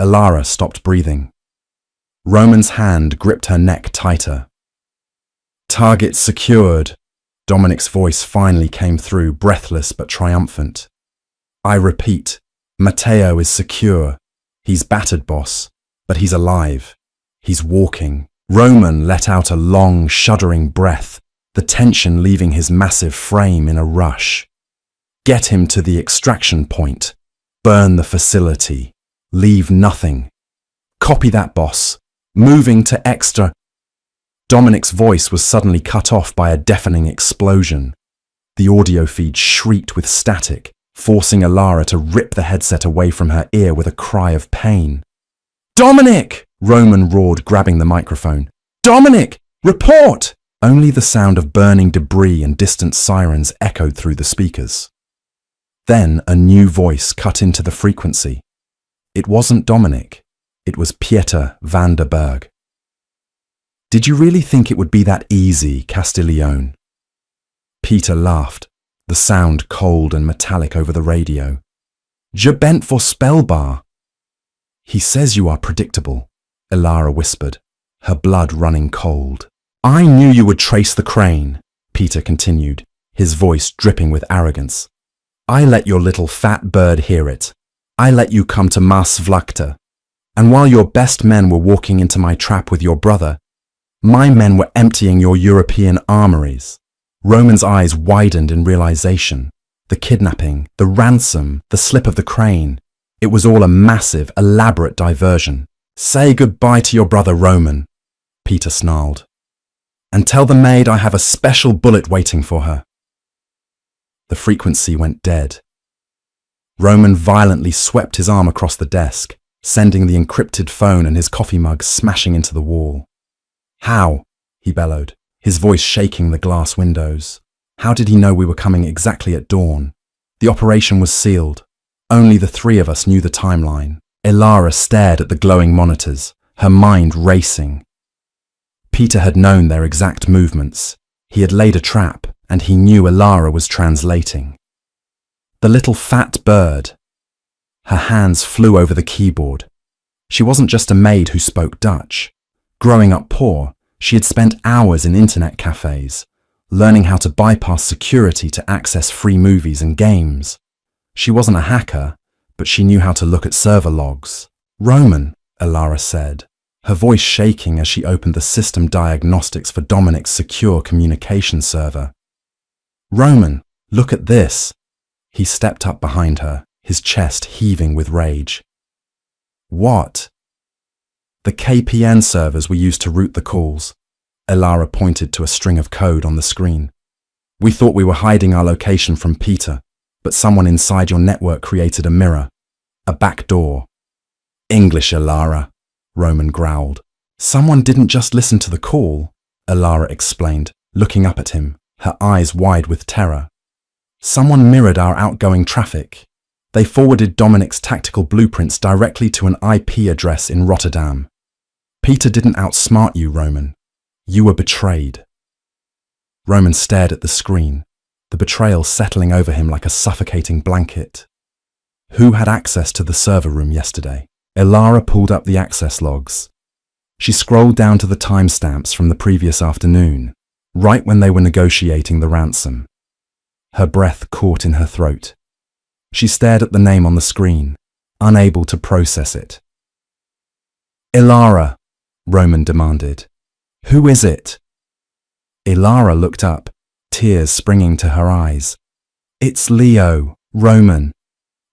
Elara stopped breathing. Roman's hand gripped her neck tighter. "Target secured," Dominic's voice finally came through, breathless but triumphant. "I repeat, Matteo is secure. He's battered, boss, but he's alive. He's walking." Roman let out a long, shuddering breath, the tension leaving his massive frame in a rush. "Get him to the extraction point. Burn the facility. Leave nothing. Copy that, boss. Moving to extra." Dominic's voice was suddenly cut off by a deafening explosion. The audio feed shrieked with static, forcing Elara to rip the headset away from her ear with a cry of pain. "Dominic!" Roman roared, grabbing the microphone. "Dominic! Report!" Only the sound of burning debris and distant sirens echoed through the speakers. Then a new voice cut into the frequency. It wasn't Dominic. It was Pieter van der Berg. "Did you really think it would be that easy, Castiglione?" Peter laughed, the sound cold and metallic over the radio. "Je bent voorspelbaar." "He says you are predictable," Elara whispered, her blood running cold. "I knew you would trace the crane," Peter continued, his voice dripping with arrogance. "I let your little fat bird hear it. I let you come to Maasvlakte. And while your best men were walking into my trap with your brother, my men were emptying your European armories." Roman's eyes widened in realization. The kidnapping, the ransom, the slip of the crane. It was all a massive, elaborate diversion. "Say goodbye to your brother, Roman," Peter snarled. "And tell the maid I have a special bullet waiting for her." The frequency went dead. Roman violently swept his arm across the desk, sending the encrypted phone and his coffee mug smashing into the wall. "How?" he bellowed, his voice shaking the glass windows. "How did he know we were coming exactly at dawn? The operation was sealed. Only the 3 of us knew the timeline." Elara stared at the glowing monitors, her mind racing. Peter had known their exact movements. He had laid a trap, and he knew Elara was translating. The little fat bird. Her hands flew over the keyboard. She wasn't just a maid who spoke Dutch. Growing up poor, she had spent hours in internet cafes, learning how to bypass security to access free movies and games. She wasn't a hacker, but she knew how to look at server logs. "Roman," Elara said, her voice shaking as she opened the system diagnostics for Dominic's secure communication server. "Roman, look at this." He stepped up behind her, his chest heaving with rage. What? The KPN servers were used to route the calls. Elara pointed to a string of code on the screen. We thought we were hiding our location from Peter, but someone inside your network created a mirror, a back door. English, Elara, Roman growled. Someone didn't just listen to the call, Elara explained, looking up at him, her eyes wide with terror. Someone mirrored our outgoing traffic. They forwarded Dominic's tactical blueprints directly to an IP address in Rotterdam. Peter didn't outsmart you, Roman. You were betrayed. Roman stared at the screen, the betrayal settling over him like a suffocating blanket. Who had access to the server room yesterday? Elara pulled up the access logs. She scrolled down to the timestamps from the previous afternoon, right when they were negotiating the ransom. Her breath caught in her throat. She stared at the name on the screen, unable to process it. Elara, Roman demanded. Who is it? Elara looked up, tears springing to her eyes. It's Leo, Roman.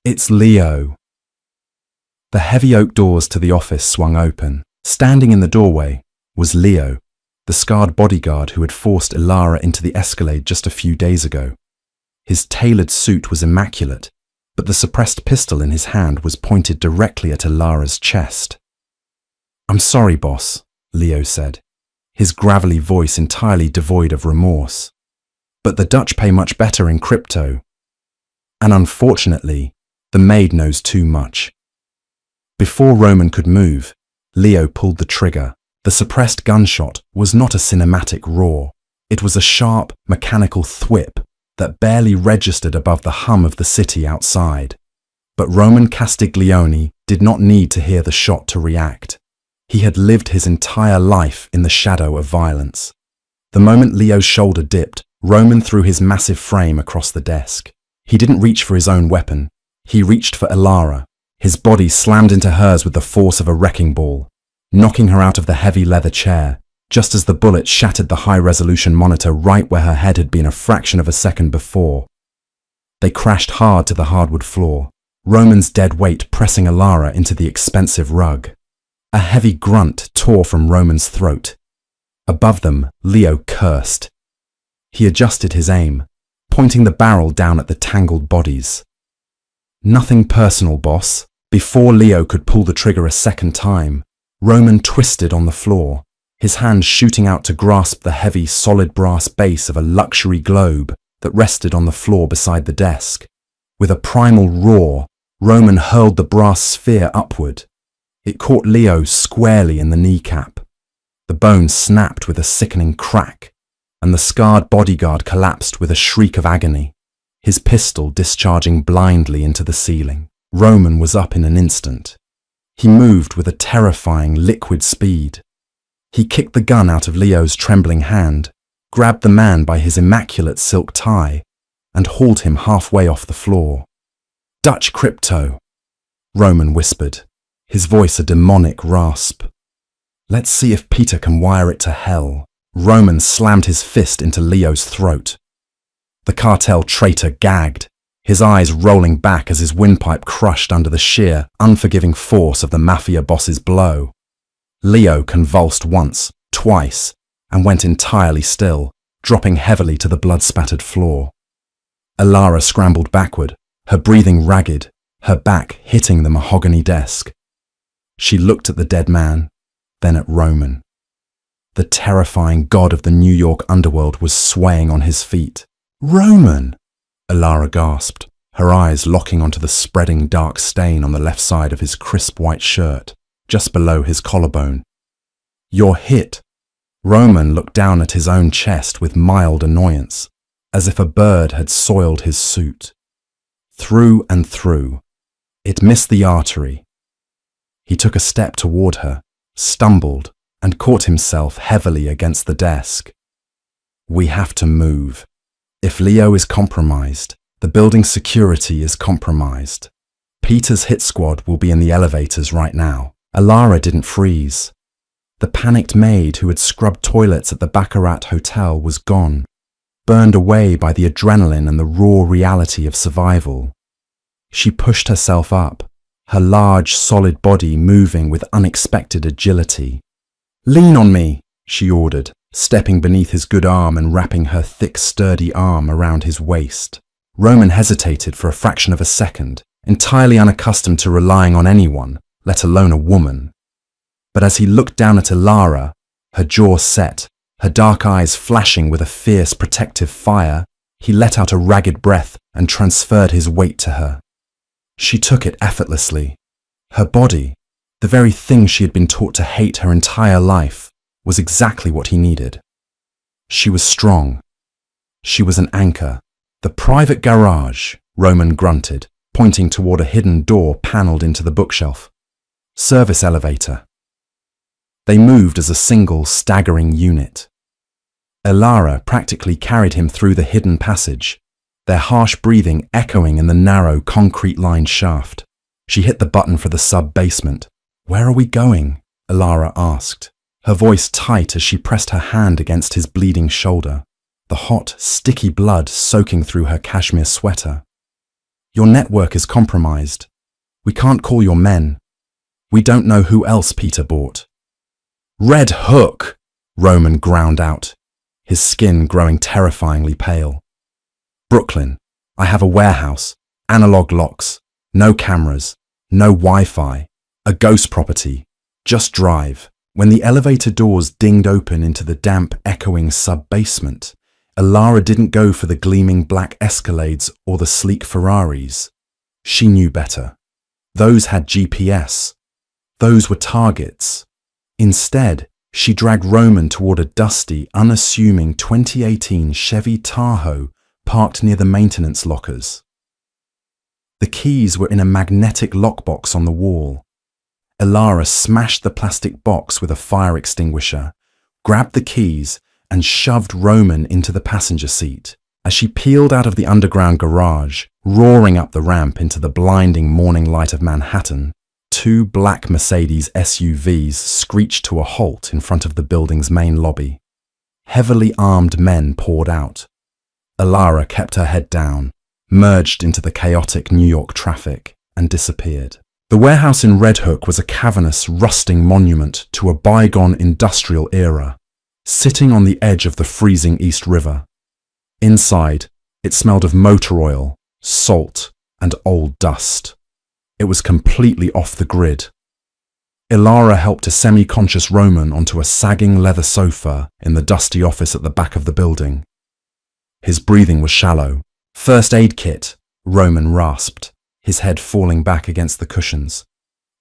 It's Leo. The heavy oak doors to the office swung open. Standing in the doorway was Leo, the scarred bodyguard who had forced Elara into the Escalade just a few days ago. His tailored suit was immaculate, but the suppressed pistol in his hand was pointed directly at Elara's chest. I'm sorry, boss, Leo said, his gravelly voice entirely devoid of remorse. But the Dutch pay much better in crypto. And unfortunately, the maid knows too much. Before Roman could move, Leo pulled the trigger. The suppressed gunshot was not a cinematic roar. It was a sharp, mechanical thwip that barely registered above the hum of the city outside. But Roman Castiglione did not need to hear the shot to react. He had lived his entire life in the shadow of violence. The moment Leo's shoulder dipped, Roman threw his massive frame across the desk. He didn't reach for his own weapon. He reached for Elara. His body slammed into hers with the force of a wrecking ball, knocking her out of the heavy leather chair, just as the bullet shattered the high-resolution monitor right where her head had been a fraction of a second before. They crashed hard to the hardwood floor, Roman's dead weight pressing Elara into the expensive rug. A heavy grunt tore from Roman's throat. Above them, Leo cursed. He adjusted his aim, pointing the barrel down at the tangled bodies. Nothing personal, boss. Before Leo could pull the trigger a second time, Roman twisted on the floor, his hand shooting out to grasp the heavy, solid brass base of a luxury globe that rested on the floor beside the desk. With a primal roar, Roman hurled the brass sphere upward. It caught Leo squarely in the kneecap. The bone snapped with a sickening crack, and the scarred bodyguard collapsed with a shriek of agony, his pistol discharging blindly into the ceiling. Roman was up in an instant. He moved with a terrifying liquid speed. He kicked the gun out of Leo's trembling hand, grabbed the man by his immaculate silk tie, and hauled him halfway off the floor. Dutch crypto, Roman whispered, his voice a demonic rasp. Let's see if Peter can wire it to hell. Roman slammed his fist into Leo's throat. The cartel traitor gagged, his eyes rolling back as his windpipe crushed under the sheer, unforgiving force of the Mafia Boss's blow. Leo convulsed once, twice, and went entirely still, dropping heavily to the blood-spattered floor. Elara scrambled backward, her breathing ragged, her back hitting the mahogany desk. She looked at the dead man, then at Roman. The terrifying god of the New York underworld was swaying on his feet. Roman! Elara gasped, her eyes locking onto the spreading dark stain on the left side of his crisp white shirt, just below his collarbone. You're hit. Roman looked down at his own chest with mild annoyance, as if a bird had soiled his suit. Through and through. It missed the artery. He took a step toward her, stumbled, and caught himself heavily against the desk. We have to move. If Leo is compromised, the building's security is compromised. Peter's hit squad will be in the elevators right now. Elara didn't freeze. The panicked maid who had scrubbed toilets at the Baccarat Hotel was gone. burned away by the adrenaline and the raw reality of survival. She pushed herself up, her large, solid body moving with unexpected agility. "Lean on me," she ordered, stepping beneath his good arm and wrapping her thick, sturdy arm around his waist. Roman hesitated for a fraction of a second, entirely unaccustomed to relying on anyone, let alone a woman. But as he looked down at Ilara, her jaw set, her dark eyes flashing with a fierce, protective fire, he let out a ragged breath and transferred his weight to her. She took it effortlessly. Her body, the very thing she had been taught to hate her entire life, was exactly what he needed. She was strong. She was an anchor. "The private garage," Roman grunted, pointing toward a hidden door paneled into the bookshelf. "Service elevator." They moved as a single, staggering unit. Ilara practically carried him through the hidden passage, their harsh breathing echoing in the narrow, concrete-lined shaft. She hit the button for the sub-basement. "Where are we going?" Ilara asked, her voice tight as she pressed her hand against his bleeding shoulder, the hot, sticky blood soaking through her cashmere sweater. "Your network is compromised. We can't call your men. We don't know who else Peter bought." "Red Hook!" Roman ground out, his skin growing terrifyingly pale. "Brooklyn. I have a warehouse, analog locks, no cameras, no Wi-Fi, a ghost property. Just drive." When the elevator doors dinged open into the damp, echoing sub-basement, Ilara didn't go for the gleaming black Escalades or the sleek Ferraris. She knew better. Those had GPS. Those were targets. Instead, she dragged Roman toward a dusty, unassuming 2018 Chevy Tahoe parked near the maintenance lockers. The keys were in a magnetic lockbox on the wall. Ilara smashed the plastic box with a fire extinguisher, grabbed the keys, and shoved Roman into the passenger seat. As she peeled out of the underground garage, roaring up the ramp into the blinding morning light of Manhattan, two black Mercedes SUVs screeched to a halt in front of the building's main lobby. Heavily armed men poured out. Ilara kept her head down, merged into the chaotic New York traffic, and disappeared. The warehouse in Red Hook was a cavernous, rusting monument to a bygone industrial era, sitting on the edge of the freezing East River. Inside, it smelled of motor oil, salt, and old dust. It was completely off the grid. Ilara helped a semi-conscious Roman onto a sagging leather sofa in the dusty office at the back of the building. His breathing was shallow. "First aid kit," Roman rasped, his head falling back against the cushions.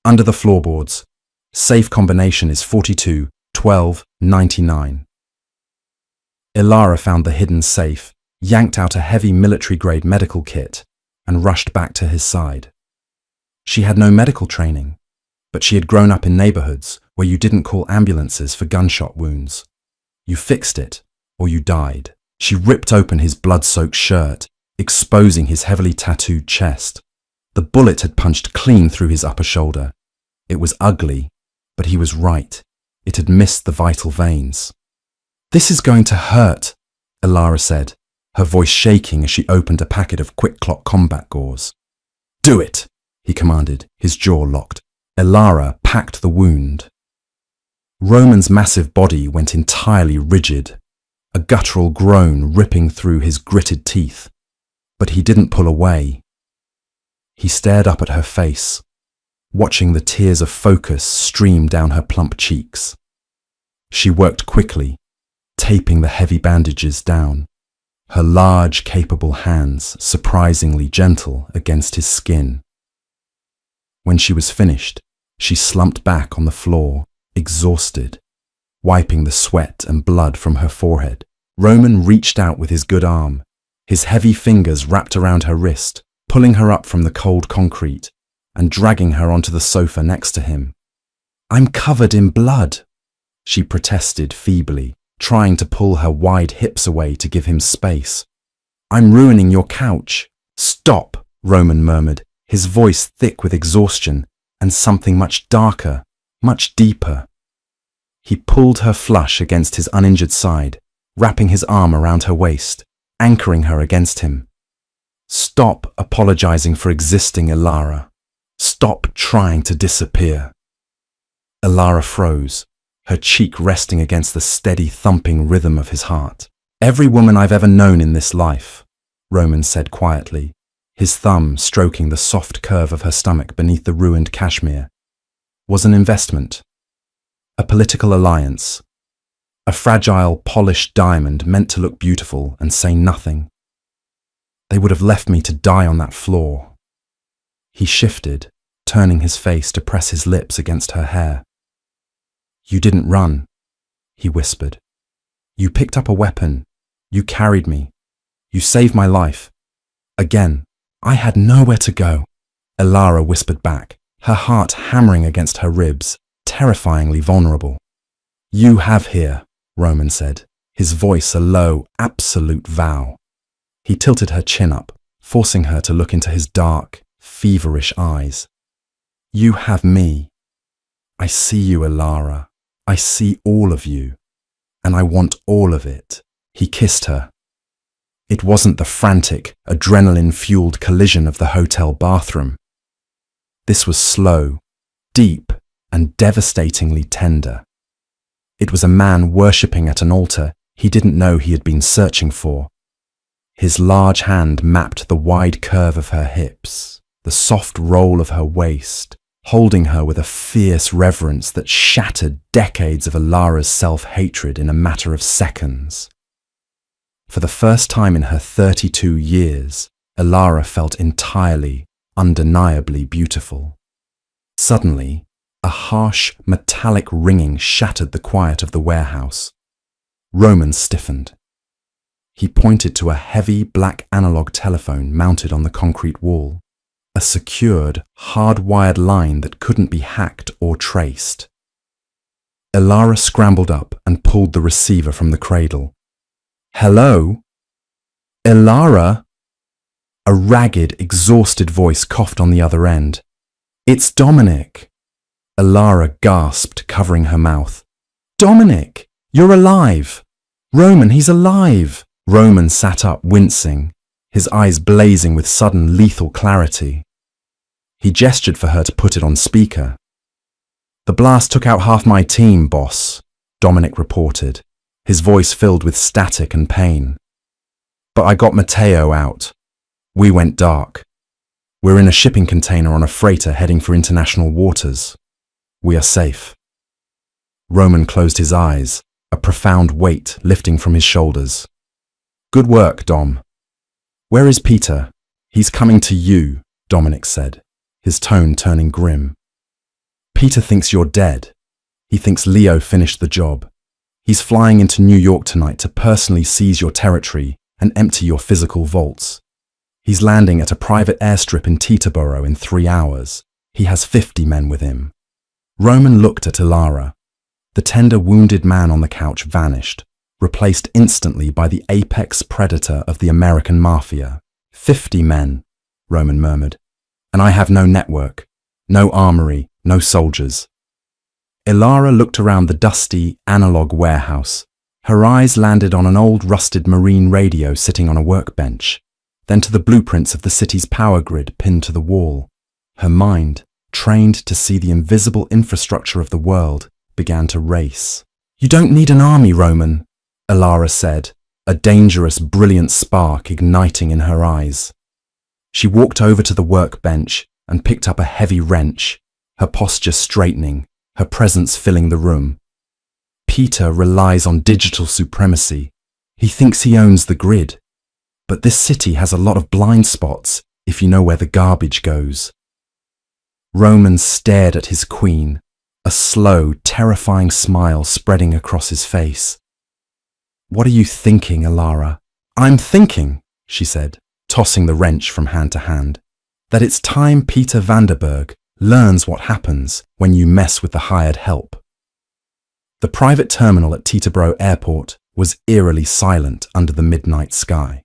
"Under the floorboards. Safe combination is 42 12 99. Ilara found the hidden safe, yanked out a heavy military-grade medical kit, and rushed back to his side. She had no medical training, but she had grown up in neighborhoods where you didn't call ambulances for gunshot wounds. You fixed it, or you died. She ripped open his blood-soaked shirt, exposing his heavily tattooed chest. The bullet had punched clean through his upper shoulder. It was ugly, but he was right. It had missed the vital veins. "This is going to hurt," Ilara said, her voice shaking as she opened a packet of quick-clock combat gauze. "Do it," he commanded, his jaw locked. Ilara packed the wound. Roman's massive body went entirely rigid, a guttural groan ripping through his gritted teeth. But he didn't pull away. He stared up at her face, watching the tears of focus stream down her plump cheeks. She worked quickly, taping the heavy bandages down, her large, capable hands surprisingly gentle against his skin. When she was finished, she slumped back on the floor, exhausted, wiping the sweat and blood from her forehead. Roman reached out with his good arm, his heavy fingers wrapped around her wrist, pulling her up from the cold concrete and dragging her onto the sofa next to him. "I'm covered in blood," she protested feebly, trying to pull her wide hips away to give him space. "I'm ruining your couch." "Stop," Roman murmured, his voice thick with exhaustion and something much darker, much deeper. He pulled her flush against his uninjured side, wrapping his arm around her waist. anchoring her against him. Stop apologizing for existing, Ilara. Stop trying to disappear. Ilara froze, her cheek resting against the steady thumping rhythm of his heart. Every woman I've ever known in this life, Roman said quietly, his thumb stroking the soft curve of her stomach beneath the ruined cashmere, was an investment, a political alliance, a fragile, polished diamond meant to look beautiful and say nothing. They would have left me to die on that floor. He shifted, turning his face to press his lips against her hair. You didn't run, he whispered. You picked up a weapon. You carried me. You saved my life. Again, I had nowhere to go. Ilara whispered back, her heart hammering against her ribs, terrifyingly vulnerable. You have here, Roman said, his voice a low, absolute vow. He tilted her chin up, forcing her to look into his dark, feverish eyes. You have me. I see you, Ilara. I see all of you. And I want all of it. He kissed her. It wasn't the frantic, adrenaline-fueled collision of the hotel bathroom. This was slow, deep, and devastatingly tender. It was a man worshipping at an altar he didn't know he had been searching for. His large hand mapped the wide curve of her hips, the soft roll of her waist, holding her with a fierce reverence that shattered decades of Ilara's self-hatred in a matter of seconds. For the first time in her 32 years, Ilara felt entirely, undeniably beautiful. Suddenly, a harsh, metallic ringing shattered the quiet of the warehouse. Roman stiffened. He pointed to a heavy black analog telephone mounted on the concrete wall, a secured, hard-wired line that couldn't be hacked or traced. Ilara scrambled up and pulled the receiver from the cradle. Hello? Ilara? A ragged, exhausted voice coughed on the other end. It's Dominic. Ilara gasped, covering her mouth. Dominic, you're alive. Roman, he's alive. Roman sat up, wincing, his eyes blazing with sudden lethal clarity. He gestured for her to put it on speaker. The blast took out half my team, boss, Dominic reported, his voice filled with static and pain. But I got Matteo out. We went dark. We're in a shipping container on a freighter heading for international waters. We are safe. Roman closed his eyes, a profound weight lifting from his shoulders. Good work, Dom. Where is Peter? He's coming to you, Dominic said, his tone turning grim. Peter thinks you're dead. He thinks Leo finished the job. He's flying into New York tonight to personally seize your territory and empty your physical vaults. He's landing at a private airstrip in Teterboro in 3 hours. He has 50 men with him. Roman looked at Ilara. The tender wounded man on the couch vanished, replaced instantly by the apex predator of the American Mafia. 50 men, Roman murmured. And I have no network, no armory, no soldiers. Ilara looked around the dusty, analog warehouse. Her eyes landed on an old rusted marine radio sitting on a workbench, then to the blueprints of the city's power grid pinned to the wall. Her mind, trained to see the invisible infrastructure of the world, began to race. You don't need an army, Roman, Ilara said, a dangerous, brilliant spark igniting in her eyes. She walked over to the workbench and picked up a heavy wrench, her posture straightening, her presence filling the room. Peter relies on digital supremacy. He thinks he owns the grid. But this city has a lot of blind spots if you know where the garbage goes. Roman stared at his queen, a slow, terrifying smile spreading across his face. What are you thinking, Ilara? I'm thinking, she said, tossing the wrench from hand to hand, that it's time Peter Vanderberg learns what happens when you mess with the hired help. The private terminal at Teterboro Airport was eerily silent under the midnight sky.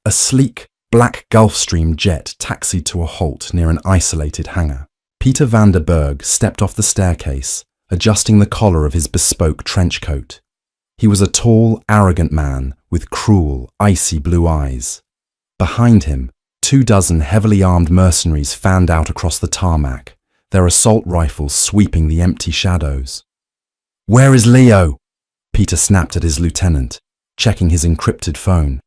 A sleek, black Gulfstream jet taxied to a halt near an isolated hangar. Peter Vanderberg stepped off the staircase, adjusting the collar of his bespoke trench coat. He was a tall, arrogant man with cruel, icy blue eyes. Behind him, 24 heavily armed mercenaries fanned out across the tarmac, their assault rifles sweeping the empty shadows. "Where is Leo?" Peter snapped at his lieutenant, checking his encrypted phone.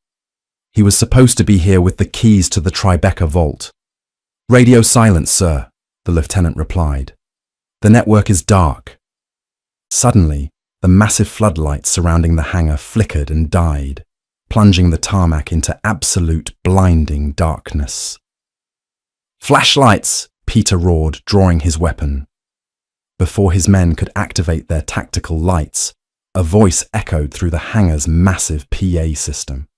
He was supposed to be here with the keys to the Tribeca vault. "Radio silence, sir," the lieutenant replied. "The network is dark." Suddenly, the massive floodlights surrounding the hangar flickered and died, plunging the tarmac into absolute blinding darkness. "Flashlights!" Peter roared, drawing his weapon. Before his men could activate their tactical lights, a voice echoed through the hangar's massive PA system.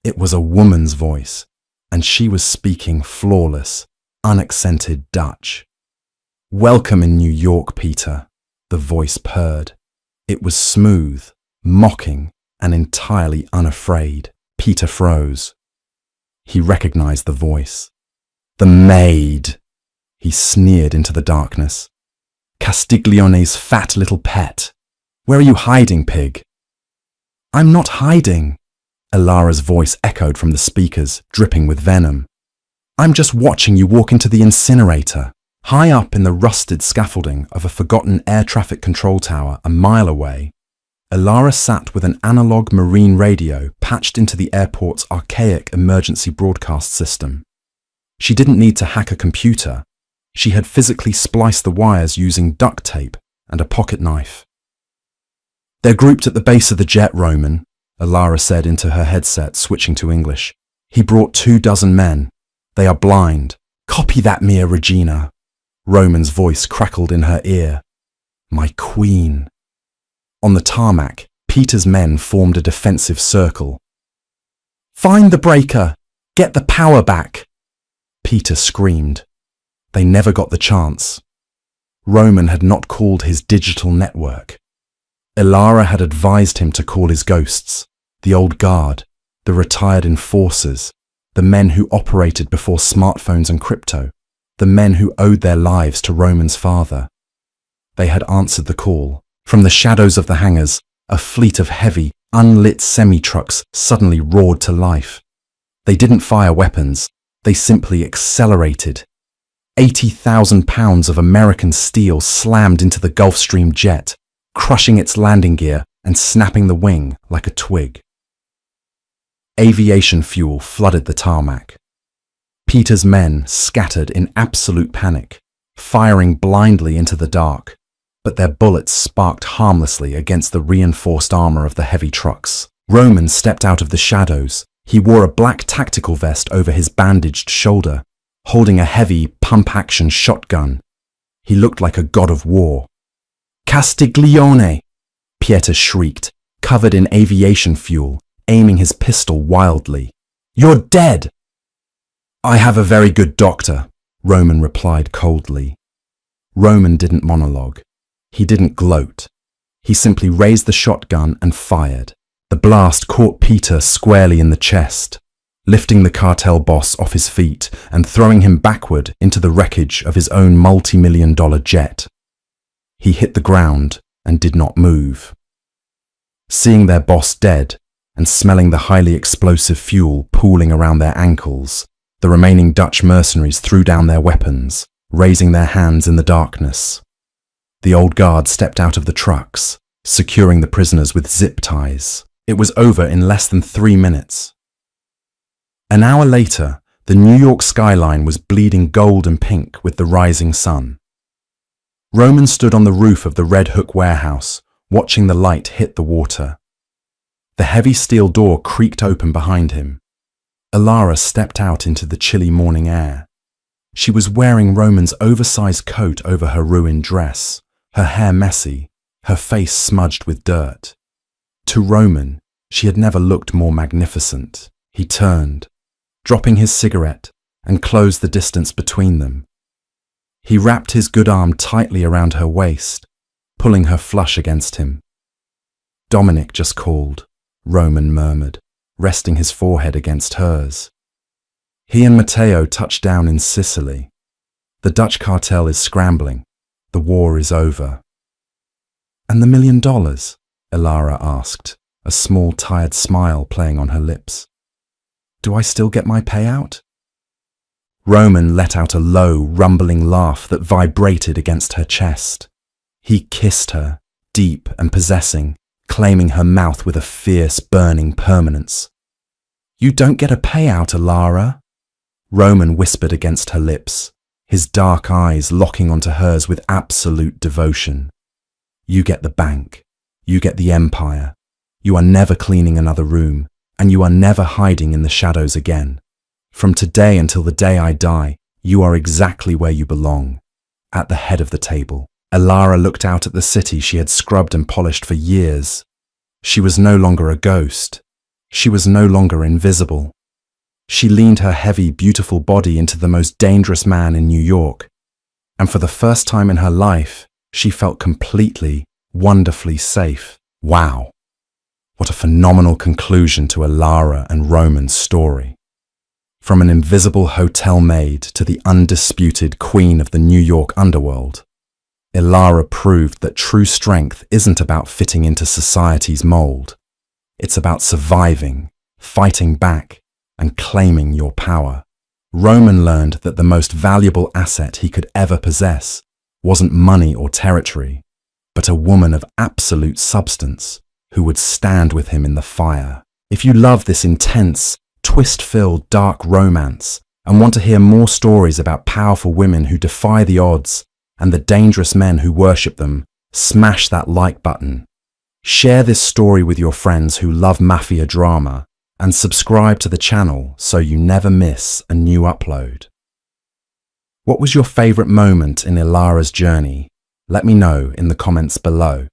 It was a woman's voice, and she was speaking flawless, unaccented Dutch. "Welcome in New York, Peter," the voice purred. It was smooth, mocking, and entirely unafraid. Peter froze. He recognized the voice. "The maid!" He sneered into the darkness. "Castiglione's fat little pet. Where are you hiding, pig?" "I'm not hiding," Ilara's voice echoed from the speakers, dripping with venom. "I'm just watching you walk into the incinerator, high up in the rusted scaffolding of a forgotten air traffic control tower a mile away." Ilara sat with an analog marine radio patched into the airport's archaic emergency broadcast system. She didn't need to hack a computer. She had physically spliced the wires using duct tape and a pocket knife. "They're grouped at the base of the jet, Roman," Ilara said into her headset, switching to English. "He brought 24 men. They are blind. Copy that, Mia Regina." Roman's voice crackled in her ear. "My queen." On the tarmac, Peter's men formed a defensive circle. "Find the breaker! Get the power back!" Peter screamed. They never got the chance. Roman had not called his digital network. Ilara had advised him to call his ghosts, the old guard, the retired enforcers, the men who operated before smartphones and crypto, the men who owed their lives to Roman's father. They had answered the call. From the shadows of the hangars, a fleet of heavy, unlit semi-trucks suddenly roared to life. They didn't fire weapons, they simply accelerated. 80,000 pounds of American steel slammed into the Gulfstream jet, crushing its landing gear and snapping the wing like a twig. Aviation fuel flooded the tarmac. Peter's men scattered in absolute panic, firing blindly into the dark, but their bullets sparked harmlessly against the reinforced armor of the heavy trucks. Roman stepped out of the shadows. He wore a black tactical vest over his bandaged shoulder, holding a heavy pump-action shotgun. He looked like a god of war. "Castiglione!" Pieter shrieked, covered in aviation fuel, aiming his pistol wildly. "You're dead!" "I have a very good doctor," Roman replied coldly. Roman didn't monologue. He didn't gloat. He simply raised the shotgun and fired. The blast caught Peter squarely in the chest, lifting the cartel boss off his feet and throwing him backward into the wreckage of his own multi-million-dollar jet. He hit the ground and did not move. Seeing their boss dead and smelling the highly explosive fuel pooling around their ankles, the remaining Dutch mercenaries threw down their weapons, raising their hands in the darkness. The old guard stepped out of the trucks, securing the prisoners with zip ties. It was over in less than 3 minutes. An hour later, the New York skyline was bleeding gold and pink with the rising sun. Roman stood on the roof of the Red Hook warehouse, watching the light hit the water. The heavy steel door creaked open behind him. Ilara stepped out into the chilly morning air. She was wearing Roman's oversized coat over her ruined dress, her hair messy, her face smudged with dirt. To Roman, she had never looked more magnificent. He turned, dropping his cigarette, and closed the distance between them. He wrapped his good arm tightly around her waist, pulling her flush against him. "Dominic just called," Roman murmured, resting his forehead against hers. "He and Matteo touched down in Sicily. The Dutch cartel is scrambling. The war is over." "And the $1 million?" Ilara asked, a small tired smile playing on her lips. Do I still get my payout? Roman let out a low, rumbling laugh that vibrated against her chest. He kissed her, deep and possessing, claiming her mouth with a fierce, burning permanence. You don't get a payout, Ilara, Roman whispered against her lips, his dark eyes locking onto hers with absolute devotion. You get the bank. You get the empire. You are never cleaning another room, and you are never hiding in the shadows again. From today until the day I die, you are exactly where you belong, at the head of the table. Ilara looked out at the city she had scrubbed and polished for years. She was no longer a ghost. She was no longer invisible. She leaned her heavy, beautiful body into the most dangerous man in New York, and for the first time in her life, she felt completely, wonderfully safe. Wow! What a phenomenal conclusion to Ilara and Roman's story. From an invisible hotel maid to the undisputed queen of the New York underworld, Ilara proved that true strength isn't about fitting into society's mold. It's about surviving, fighting back, and claiming your power. Roman learned that the most valuable asset he could ever possess wasn't money or territory, but a woman of absolute substance who would stand with him in the fire. If you love this intense, twist-filled dark romance and want to hear more stories about powerful women who defy the odds and the dangerous men who worship them, smash that like button. Share this story with your friends who love mafia drama and subscribe to the channel so you never miss a new upload. What was your favorite moment in Ilara's journey? Let me know in the comments below.